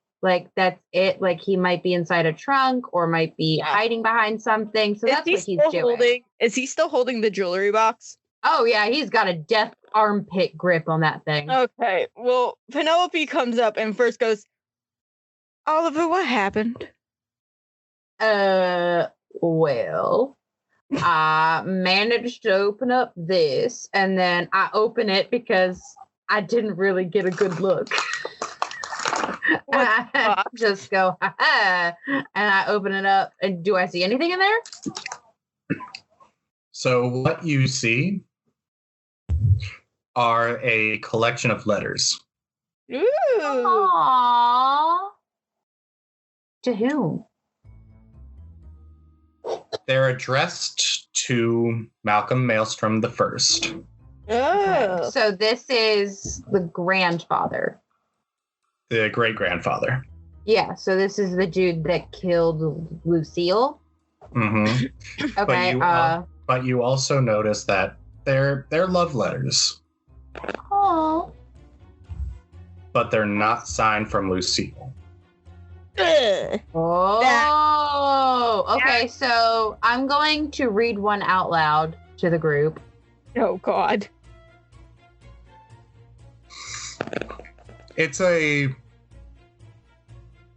That's it. He might be inside a trunk or might be hiding behind something. So that's what he's doing. Is he still holding the jewelry box? Oh, yeah. He's got a death armpit grip on that thing. Okay. Well, Penelope comes up and first goes, "Oliver, what happened?" Well, I managed to open up this, and then I open it because I didn't really get a good look. I just go, ha, and I open it up. And do I see anything in there? So what you see are a collection of letters. Ooh. Aww. To whom? They're addressed to Malcolm Maelstrom the First. Oh. So this is the grandfather. The great-grandfather. Yeah, so this is the dude that killed Lucille. Mm-hmm. Okay. But you also notice that they're love letters. Oh. But they're not signed from Lucille. Oh. Okay, so I'm going to read one out loud to the group. Oh, God. It's a...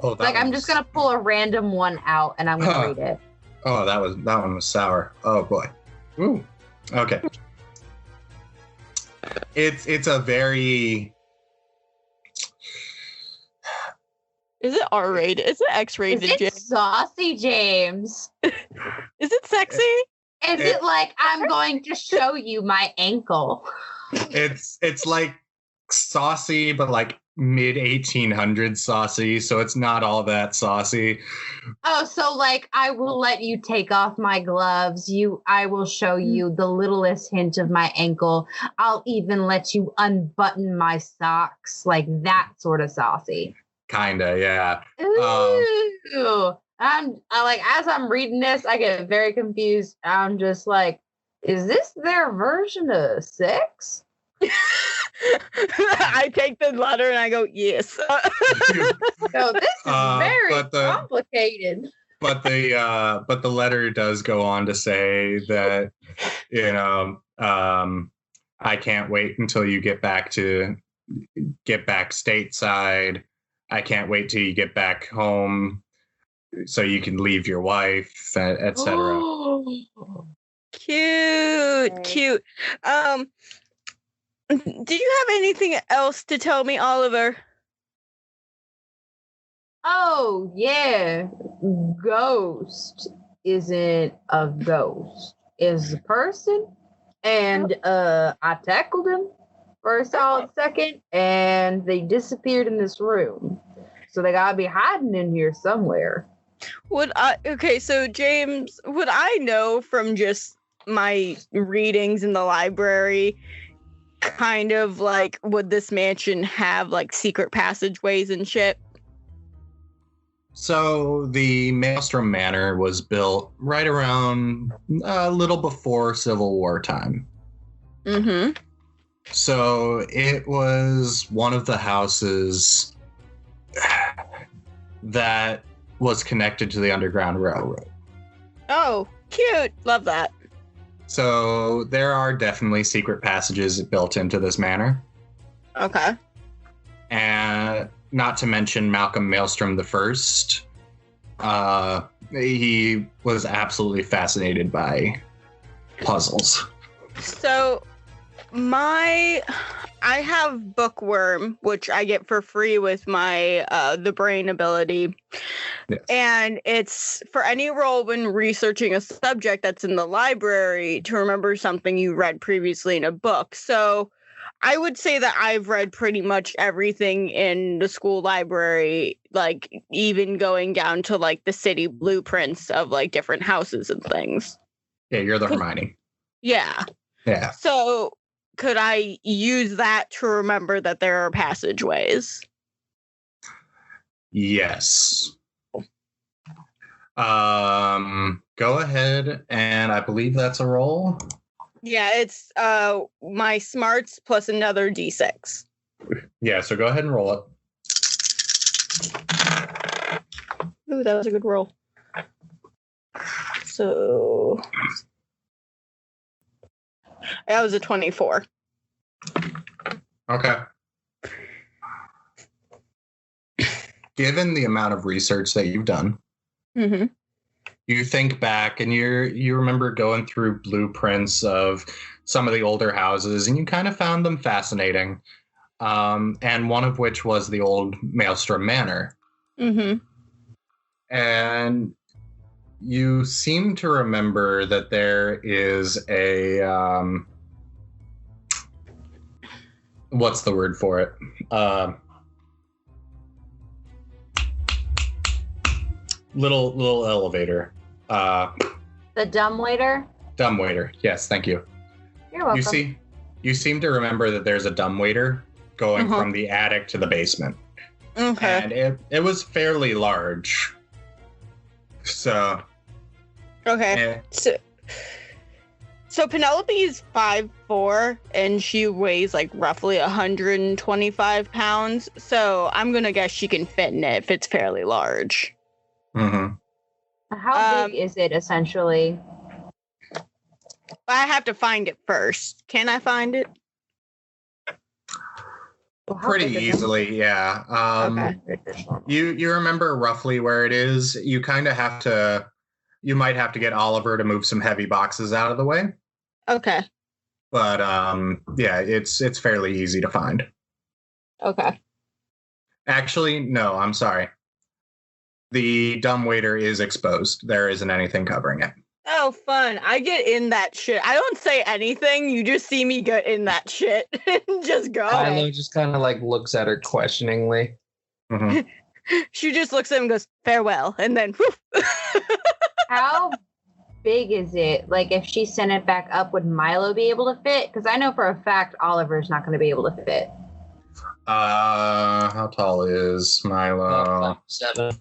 Oh, I'm just gonna pull a random one out and I'm gonna read it. Oh, that one was sour. Oh boy. Ooh. Okay. It's a very... Is it R-rated? Is it X-rated, Is it James? saucy, James? Is it sexy? Is it I'm going to show you my ankle? It's saucy, but mid 1800s saucy, so it's not all that saucy. Oh, so I will let you take off my gloves. I will show you the littlest hint of my ankle. I'll even let you unbutton my socks, that sort of saucy. Kinda, yeah. Ooh. As I'm reading this, I get very confused. I'm just is this their version of sex? I take the letter and I go, yes. No, this is very but complicated. But the letter does go on to say that, I can't wait until you get back stateside. I can't wait till you get back home so you can leave your wife, etc. Cute. Do you have anything else to tell me, Oliver? Oh, yeah. Ghost isn't a ghost. Is a person. And I tackled him for a solid second, and they disappeared in this room. So they gotta be hiding in here somewhere. So James, would I know from just my readings in the library, kind of like, would this mansion have like secret passageways and shit? So the Maelstrom Manor was built right around a little before Civil War time. Mm-hmm. So it was one of the houses that was connected to the Underground Railroad. Oh, cute. Love that. So there are definitely secret passages built into this manor. Okay. And not to mention Malcolm Maelstrom the First. He was absolutely fascinated by puzzles. So I have Bookworm, which I get for free with my the brain ability. Yes. And it's for any role when researching a subject that's in the library to remember something you read previously in a book. So I would say that I've read pretty much everything in the school library, like even going down to like the city blueprints of like different houses and things. Yeah, you're the Hermione. Yeah. Yeah. So could I use that to remember that there are passageways? Yes. Go ahead, and I believe that's a roll. Yeah, it's my smarts plus another d6. Yeah, so go ahead and roll it. Ooh, that was a good roll. So that was a 24. Okay. Given the amount of research that you've done, Mm-hmm. you think back and you remember going through blueprints of some of the older houses, and you kind of found them fascinating. And one of which was the old Maelstrom Manor. Mm-hmm. And you seem to remember that there is a what's the word for it? Little elevator. The dumbwaiter? Dumbwaiter. Yes, thank you. You're welcome. You seem to remember that there's a dumbwaiter going from the attic to the basement. Okay. And it was fairly large. So. Okay. So Penelope is 5'4", and she weighs like roughly 125 pounds. So I'm gonna guess she can fit in it if it's fairly large. Mm-hmm. How big is it, essentially? I have to find it first. Can I find it? Well, Pretty easily, yeah. Okay. You remember roughly where it is. You kind of have to. You might have to get Oliver to move some heavy boxes out of the way. Okay. But yeah, it's fairly easy to find. Okay. Actually, no, I'm sorry. The dumbwaiter is exposed. There isn't anything covering it. Oh, fun. I get in that shit. I don't say anything. You just see me get in that shit and just go. Milo just kind of like looks at her questioningly. Mm-hmm. She just looks at him and goes, farewell. And then, whew. How big is it? Like, if she sent it back up, would Milo be able to fit? Because I know for a fact Oliver's not going to be able to fit. How tall is Milo? 7.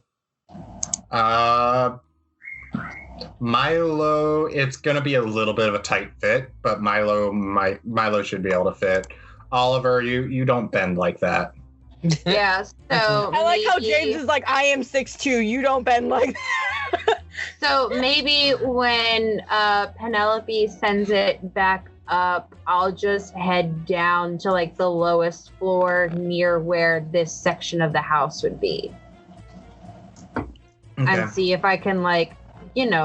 Milo, it's gonna be a little bit of a tight fit, but Milo should be able to fit. Oliver, you don't bend like that. Yeah, so I like how maybe- James is like, I am 6'2", you don't bend like that. So maybe when Penelope sends it back up, I'll just head down to like the lowest floor near where this section of the house would be. Okay. And see if I can like,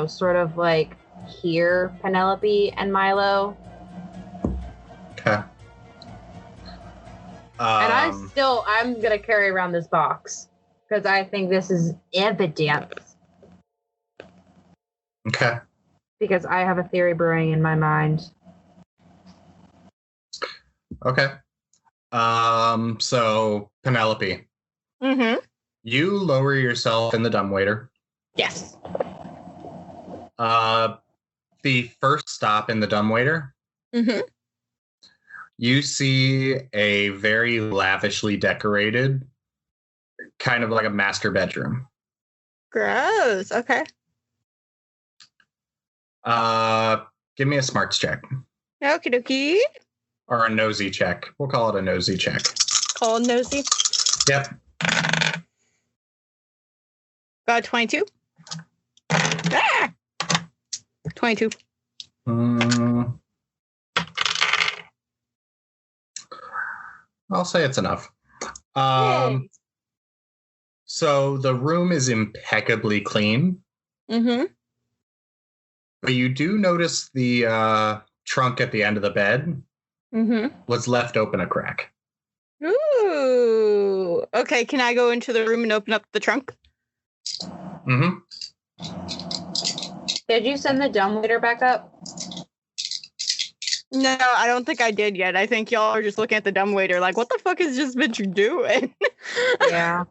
sort of like hear Penelope and Milo. Okay. And I'm gonna carry around this box because I think this is evidence. Okay. Because I have a theory brewing in my mind. Okay. So Penelope, Mm-hmm. you lower yourself in the dumbwaiter. Yes. The first stop in the dumbwaiter, Mm-hmm. you see a very lavishly decorated, kind of like a master bedroom. Gross. Okay. Give me a smarts check. Okie dokie. Or a nosy check. We'll call it a nosy check. Cold nosy. Yep. Got 22. Ah! 22. I'll say it's enough. Yay. So the room is impeccably clean, Mm-hmm. but you do notice the trunk at the end of the bed Mm-hmm. was left open a crack. Ooh. Okay, can I go into the room and open up the trunk? Mm-hmm. Did you send the dumbwaiter back up? No, I don't think I did yet. I think y'all are just looking at the dumbwaiter like, what the fuck is this bitch doing? Yeah.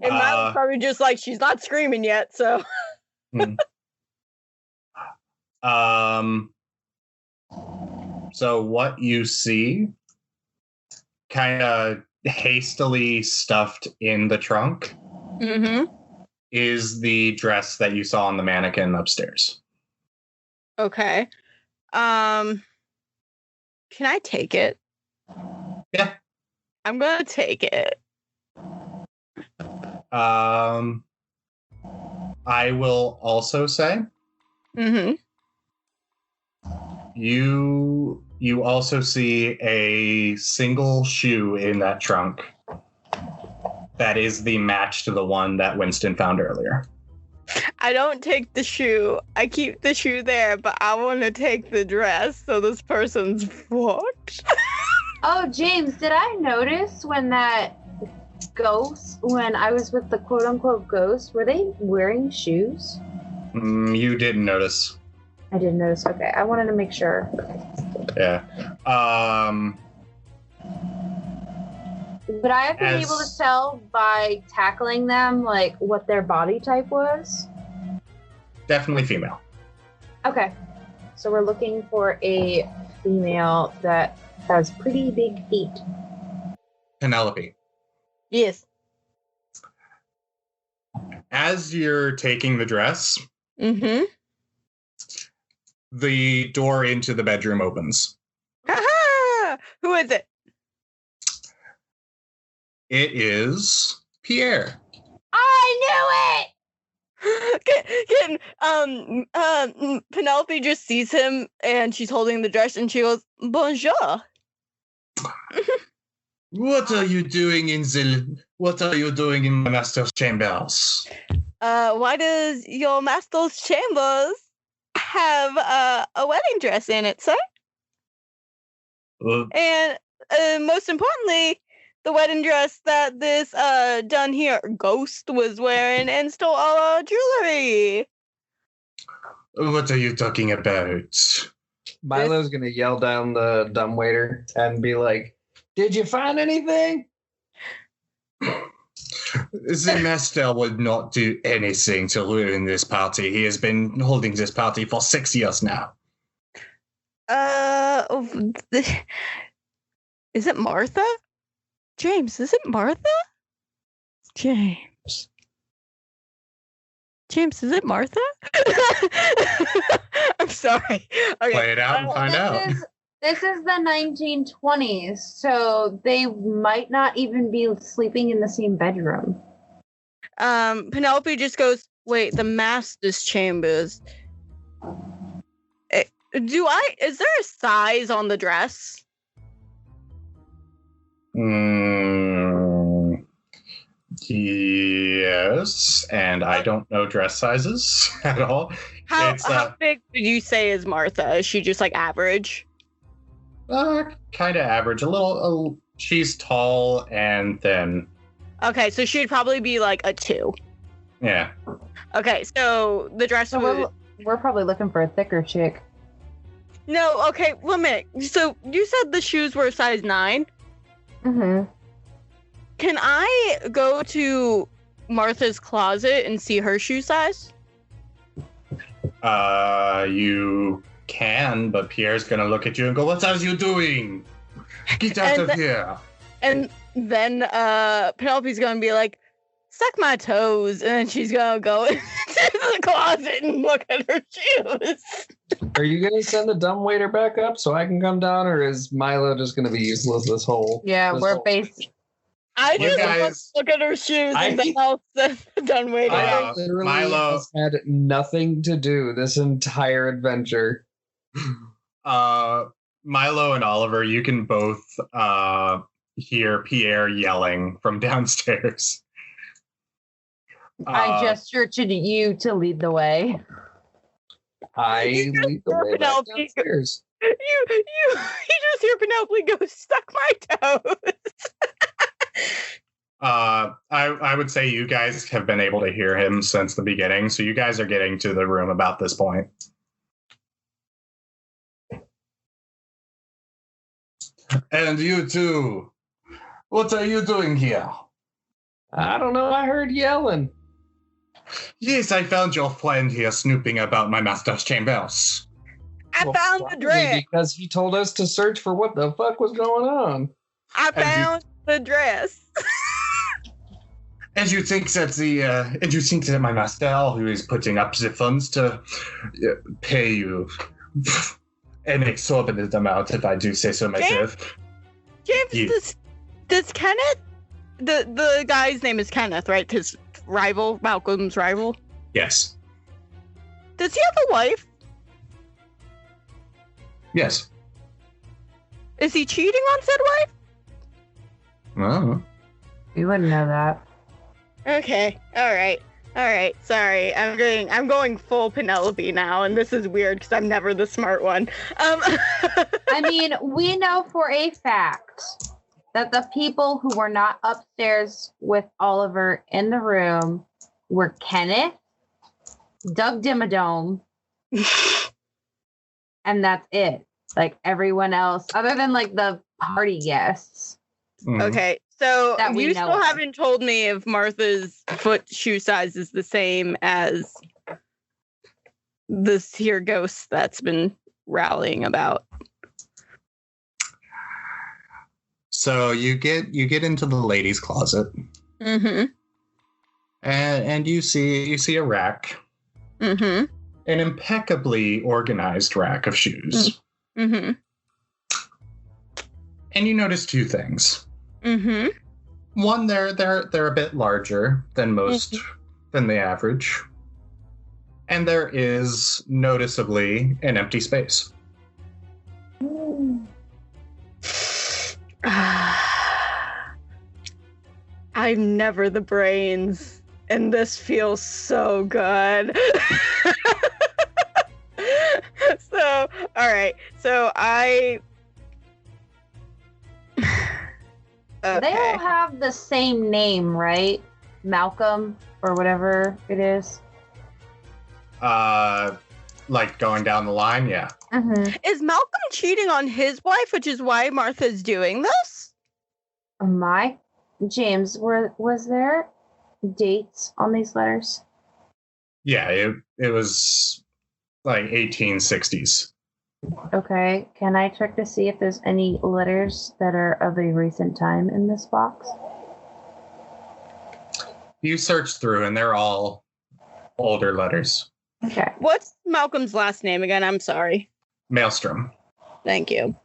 And Milo's probably just like, she's not screaming yet, so. So what you see, kind of hastily stuffed in the trunk, Mm-hmm. is the dress that you saw on the mannequin upstairs. Okay. Can I take it? Yeah. I'm gonna take it. I will also say Mm-hmm. you also see a single shoe in that trunk that is the match to the one that Winston found earlier. I don't take the shoe. I keep the shoe there, but I want to take the dress, so this person's fucked. Oh, James, did I notice when I was with the quote-unquote ghost, were they wearing shoes? You didn't notice. I didn't notice. Okay, I wanted to make sure. Yeah. Would I have been able to tell by tackling them, like, what their body type was? Definitely female. Okay. So we're looking for a female that has pretty big feet. Penelope. Yes. As you're taking the dress, Mm-hmm. the door into the bedroom opens. Ha-ha! Who is it? It is Pierre. I Penelope just sees him and she's holding the dress and she goes, bonjour. What are you doing in my master's chambers? Why does your master's chambers have a wedding dress in it, sir? And most importantly, the wedding dress that this done here ghost was wearing and stole all our jewelry. What are you talking about? Milo's gonna yell down the dumbwaiter and be like, "Did you find anything?" The master would not do anything to ruin this party. He has been holding this party for 6 years now. Is it Martha? James, is it Martha? James, is it Martha? I'm sorry. Okay. Play it out and find out. This is the 1920s, so they might not even be sleeping in the same bedroom. Penelope just goes, wait, the master's chambers. Is there a size on the dress? Yes, and I don't know dress sizes at all. How big would you say is Martha? Is she just like average? Kind of average. She's tall and thin. Okay, so she'd probably be like a 2. Yeah. Okay, so the dress So we're probably looking for a thicker chick. No, okay, 1 minute. So you said the shoes were a size 9? Mm-hmm. Can I go to Martha's closet and see her shoe size? You can, but Pierre's gonna look at you and go, "What are you doing? Get out of here!" And then Penelope's gonna be like, "Suck my toes," and then she's gonna go into the closet and look at her shoes. Are you gonna send the dumb waiter back up so I can come down, or is Milo just gonna be useless this whole? Yeah, we're based. I You just guys- look at her shoes and then I'll send the dumb waiter. I literally Milo- has had nothing to do this entire adventure. Milo and Oliver, you can both hear Pierre yelling from downstairs. I gesture to you to lead the way. I lead the way back Penelope. downstairs. You just hear Penelope go, "Stuck my toes." I would say you guys have been able to hear him since the beginning, so you guys are getting to the room about this point. And you too. What are you doing here? I don't know. I heard yelling. Yes, I found your friend here snooping about my master's chambers. I Well, found the probably dress. because he told us to search for what the fuck was going on. I found the dress. And you think that my master, who is putting up the funds to pay you an exorbitant amount, if I do say so myself. James, You- does Kenneth, the guy's name is Kenneth, right? His rival, Malcolm's rival. Yes. Does he have a wife? Yes. Is he cheating on said wife? Oh. You wouldn't know that. Okay. All right. Sorry. I'm going full Penelope now, and this is weird because I'm never the smart one. I mean, we know for a fact that the people who were not upstairs with Oliver in the room were Kenneth, Doug Dimmadome, and that's it. Like everyone else, other than like the party guests. Mhm. Okay. So That we you know still of. haven't told me if Martha's foot shoe size is the same as this here ghost that's been rallying about. So you get into the ladies' closet, Mm-hmm. and you see a rack, Mm-hmm. an impeccably organized rack of shoes, Mm-hmm. and you notice two things. Mm-hmm. One, they're a bit larger than than the average, and there is noticeably an empty space. I'm never the brains, and this feels so good. So, all right. So I. They all have the same name, right? Malcolm or whatever it is. Like going down the line, yeah. Mm-hmm. Is Malcolm cheating on his wife, which is why Martha's doing this? James, was there dates on these letters? Yeah, it was like 1860s. Okay. Can I check to see if there's any letters that are of a recent time in this box? You search through, and they're all older letters. Okay. What's Malcolm's last name again? I'm sorry. Maelstrom. Thank you.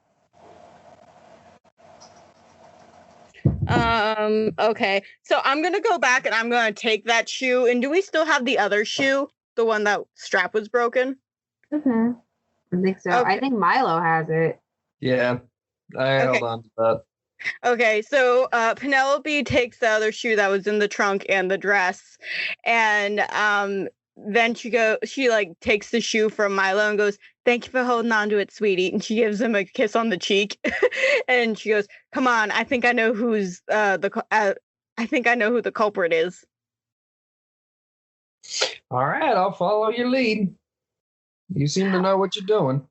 Okay. So I'm gonna go back and I'm gonna take that shoe. And do we still have the other shoe? The one that strap was broken? Mm-hmm. I think so. Okay. I think Milo has it. Yeah, I held Okay. on to that. Okay, so Penelope takes the other shoe that was in the trunk and the dress, and then she like takes the shoe from Milo and goes, "Thank you for holding on to it, sweetie." And she gives him a kiss on the cheek, and she goes, "Come on, I think I know who's I think I know who the culprit is." All right, I'll follow your lead. You seem to know what you're doing.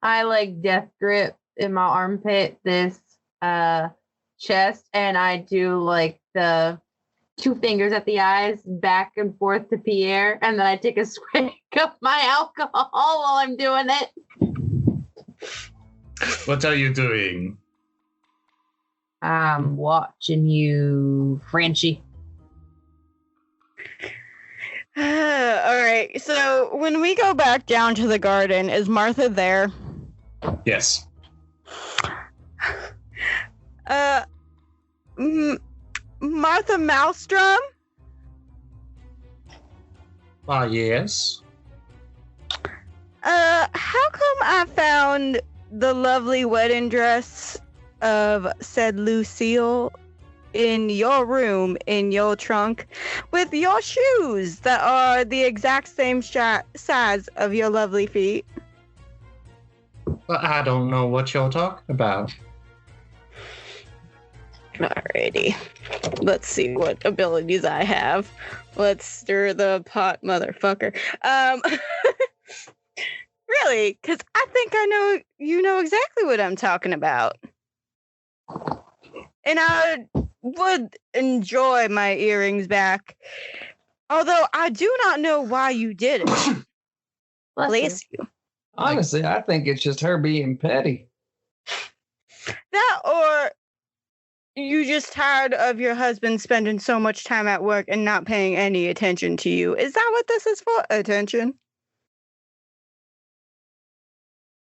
I like death grip in my armpit this chest, and I do like the 2 fingers at the eyes back and forth to Pierre, and then I take a swig of my alcohol while I'm doing it. What are you doing? I'm watching you, Frenchie. All right, so when we go back down to the garden, is Martha there? Yes. Martha Maelstrom? Yes. How come I found the lovely wedding dress of said Lucille in your room, in your trunk, with your shoes that are the exact same size of your lovely feet? Well, I don't know what you're talking about. Alrighty. Let's see what abilities I have. Let's stir the pot, motherfucker. Really? Because I think I know you know exactly what I'm talking about. And I would enjoy my earrings back. Although I do not know why you did it. Bless you. Honestly, I think it's just her being petty. That or you just tired of your husband spending so much time at work and not paying any attention to you. Is that what this is for? Attention?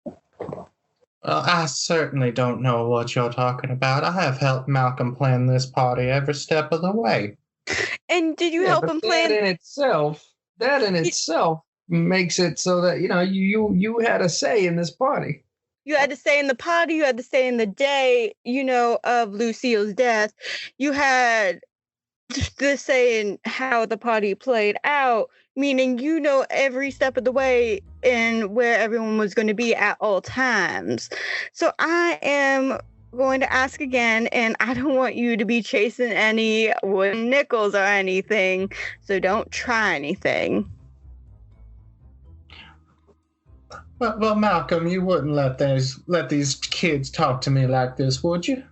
Well, I certainly don't know what you're talking about. I have helped Malcolm plan this party every step of the way. And did you help him plan? That in itself makes it so that you had a say in this party. You had to say in the party, you had to say in the day, of Lucille's death. You had to say in how the party played out, meaning every step of the way and where everyone was going to be at all times. So I am going to ask again, and I don't want you to be chasing any wooden nickels or anything, so don't try anything. Well, Malcolm, you wouldn't let these kids talk to me like this, would you?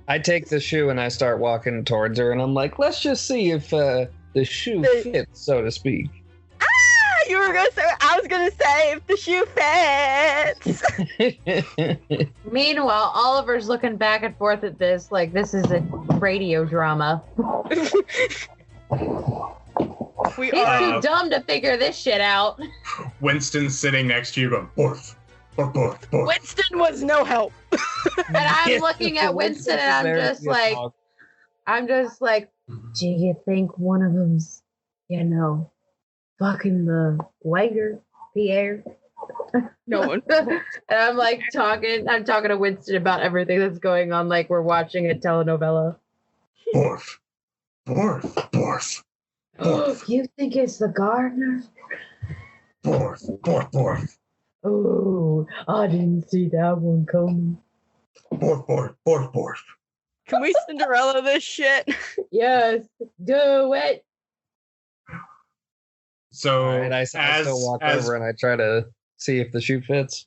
I take the shoe and I start walking towards her, and I'm like, let's just see if the shoe fits, so to speak. You were gonna say, I was gonna say if the shoe fits. Meanwhile, Oliver's looking back and forth at this like this is a radio drama. He's too dumb to figure this shit out. Winston's sitting next to you going, borf, borf, borf, borf. Winston was no help. And I'm looking at Winston and I'm just like, do you think one of them's, fucking the waiter, Pierre? No one. And I'm talking to Winston about everything that's going on, like we're watching a telenovela. Borf, borf, borf. You think it's the gardener? Borf, borf, borf. Oh, I didn't see that one coming. Borf, borf, borf, borf. Can we Cinderella this shit? Yes, do it. So right, I still walk over and I try to see if the shoe fits.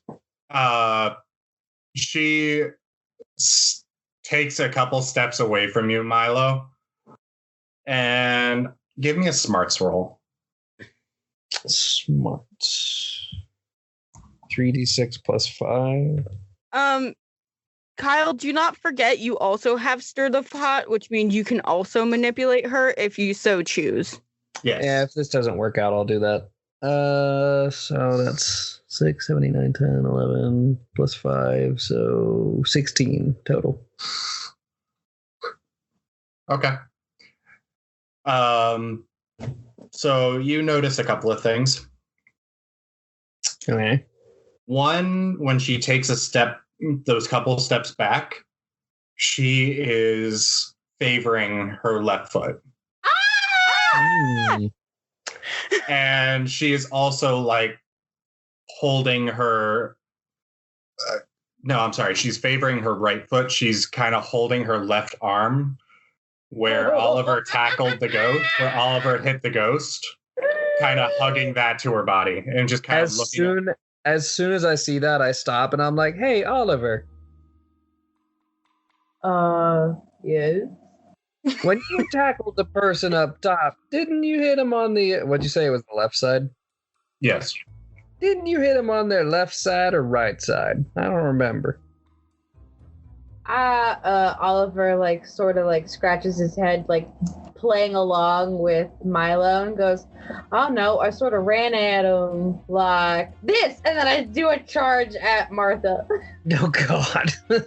She takes a couple steps away from you, Milo, and give me a smarts roll. Smart. 3d6 plus 5. Kyle, do not forget you also have stir the pot, which means you can also manipulate her if you so choose. Yes. Yeah, if this doesn't work out, I'll do that. So that's 6, 7, 8, 9, 10, 11, plus 5, so 16 total. Okay. So you notice a couple of things. Okay. One, when she takes those couple steps back, she is favoring her left foot. Mm. And she is also like holding her. No, I'm sorry. She's favoring her right foot. She's kind of holding her left arm where Oliver tackled the ghost, where Oliver hit the ghost, kind of hugging that to her body and just kind of looking. As soon as I see that, I stop and I'm like, "Hey, Oliver, Yes. when you tackled the person up top, didn't you hit him on the? What'd you say it was the left side? Yes. Didn't you hit him on their left side or right side? I don't remember." Oliver like sort of like scratches his head, like playing along with Milo, and goes, "Oh no, I sort of ran at him like this," and then I do a charge at Martha, Oh God. and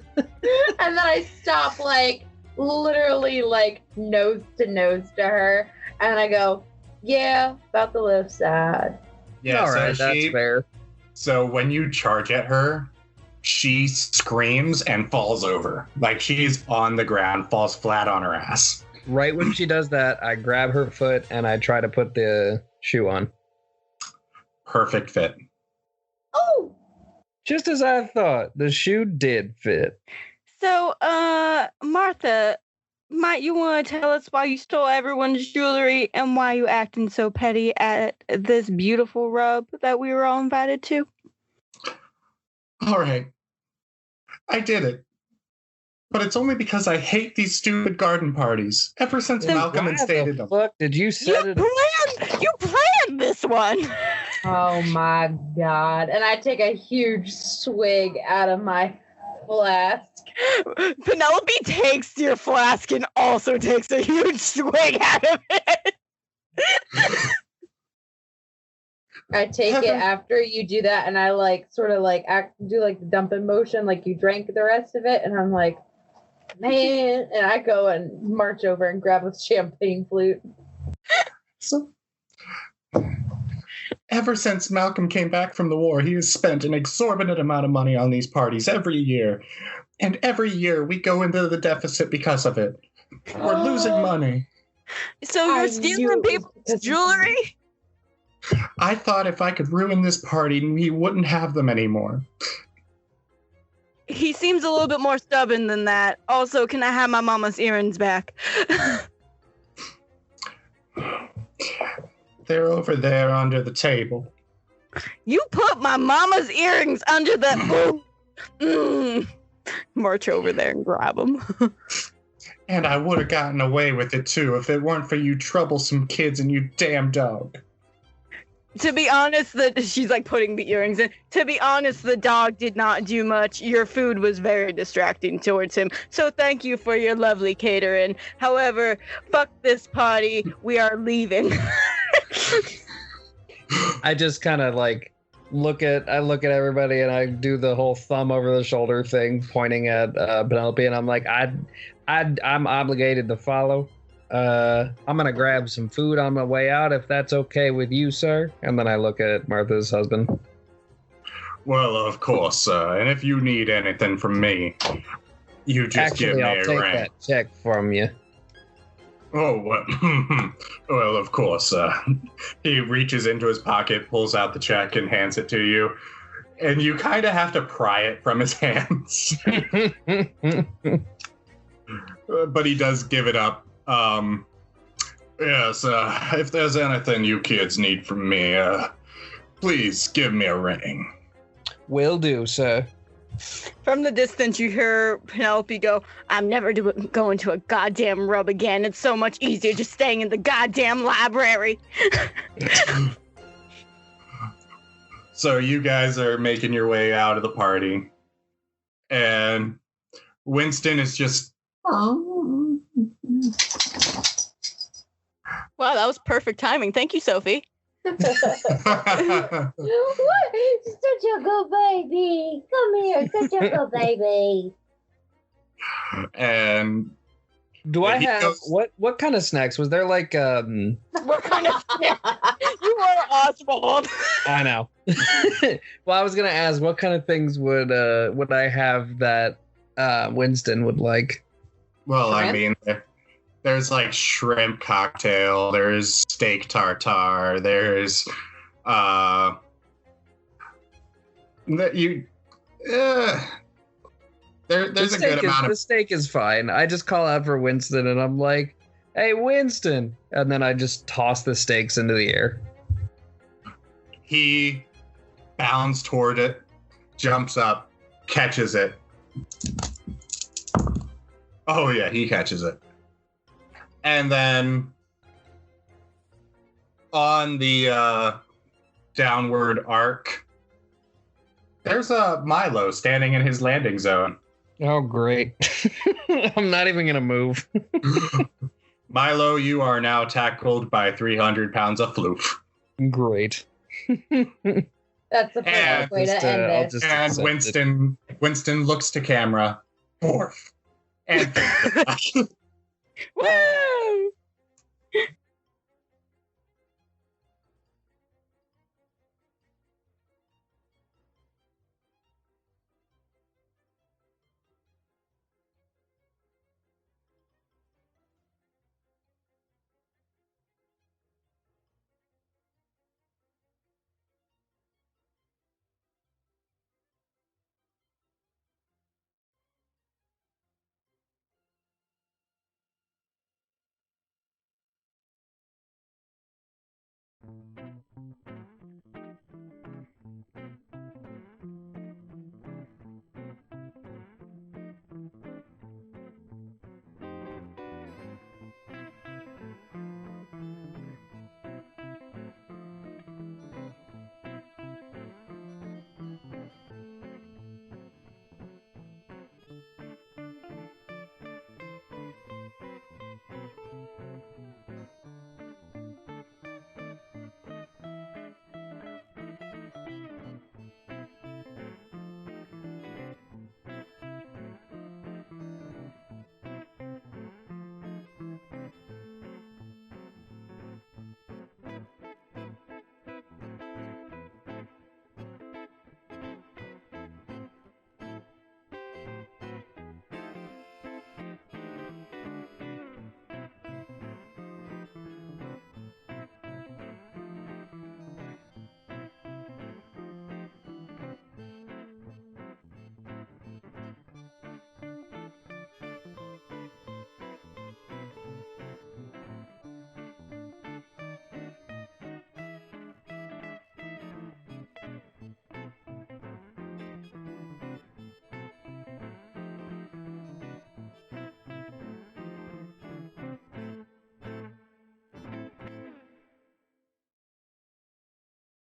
then I stop like literally like nose to her, and I go, "Yeah, about the left side." Yeah. All so right, that's fair. So when you charge at her, she screams and falls over. Like she's on the ground, falls flat on her ass. Right when she does that, I grab her foot and I try to put the shoe on. Perfect fit. Oh! Just as I thought, the shoe did fit. So, Martha, might you want to tell us why you stole everyone's jewelry and why you acting so petty at this beautiful rub that we were all invited to? All right. I did it. But it's only because I hate these stupid garden parties. Ever since Malcolm instated them. Fuck, did you set it? You planned this one. Oh my god. And I take a huge swig out of my flask. Penelope takes your flask and also takes a huge swig out of it. I take it after you do that, and I like sort of like do like the dumping motion, like you drank the rest of it, and I'm like, man, and I go and march over and grab a champagne flute. So, ever since Malcolm came back from the war, he has spent an exorbitant amount of money on these parties every year. And every year we go into the deficit because of it. We're losing money. So you're stealing people's jewelry? I thought if I could ruin this party, he wouldn't have them anymore. He seems a little bit more stubborn than that. Also, can I have my mama's earrings back? They're over there under the table. You put my mama's earrings under the... March over there and grab them. And I would have gotten away with it too if it weren't for you troublesome kids and you damn dog. To be honest, she's like putting the earrings in. To be honest, the dog did not do much. Your food was very distracting towards him. So thank you for your lovely catering. However, fuck this party. We are leaving. I just kind of like look at everybody and I do the whole thumb over the shoulder thing, pointing at Penelope, and I'm like, I'm obligated to follow. I'm gonna grab some food on my way out if that's okay with you, sir. And then I look at Martha's husband. Well, of course, and if you need anything from me, you just give me I'll a take ring. that check from you. Oh, well, of course. He reaches into his pocket, pulls out the check, and hands it to you. And you kind of have to pry it from his hands. But he does give it up. Yes, if there's anything you kids need from me, please give me a ring. Will do, sir. From the distance, you hear Penelope go, I'm never going to a goddamn rub again. It's so much easier just staying in the goddamn library. So you guys are making your way out of the party. And Winston is just... Wow, that was perfect timing. Thank you, Sophie. What? Such a good baby. Come here, such a good baby. And Do I he have goes- what kind of snacks? Was there like What kind of you are Oswald? I know. Well, I was gonna ask what kind of things would I have that Winston would like? well, I Shrimp? mean, there's like shrimp cocktail, there's steak tartare, there's there's a good amount The of steak is fine. I just call out for Winston and I'm like, "Hey, Winston!" And then I just toss the steaks into the air. he bounds toward it, jumps up, catches it. Oh yeah, he catches it. And then on the downward arc, there's a Milo standing in his landing zone. Oh, great! I'm not even gonna move. Milo, you are now tackled by 300 pounds of floof. Great. That's the And perfect way to just, end I'll this. just And accept it. Winston looks to camera. Morph. And Woo!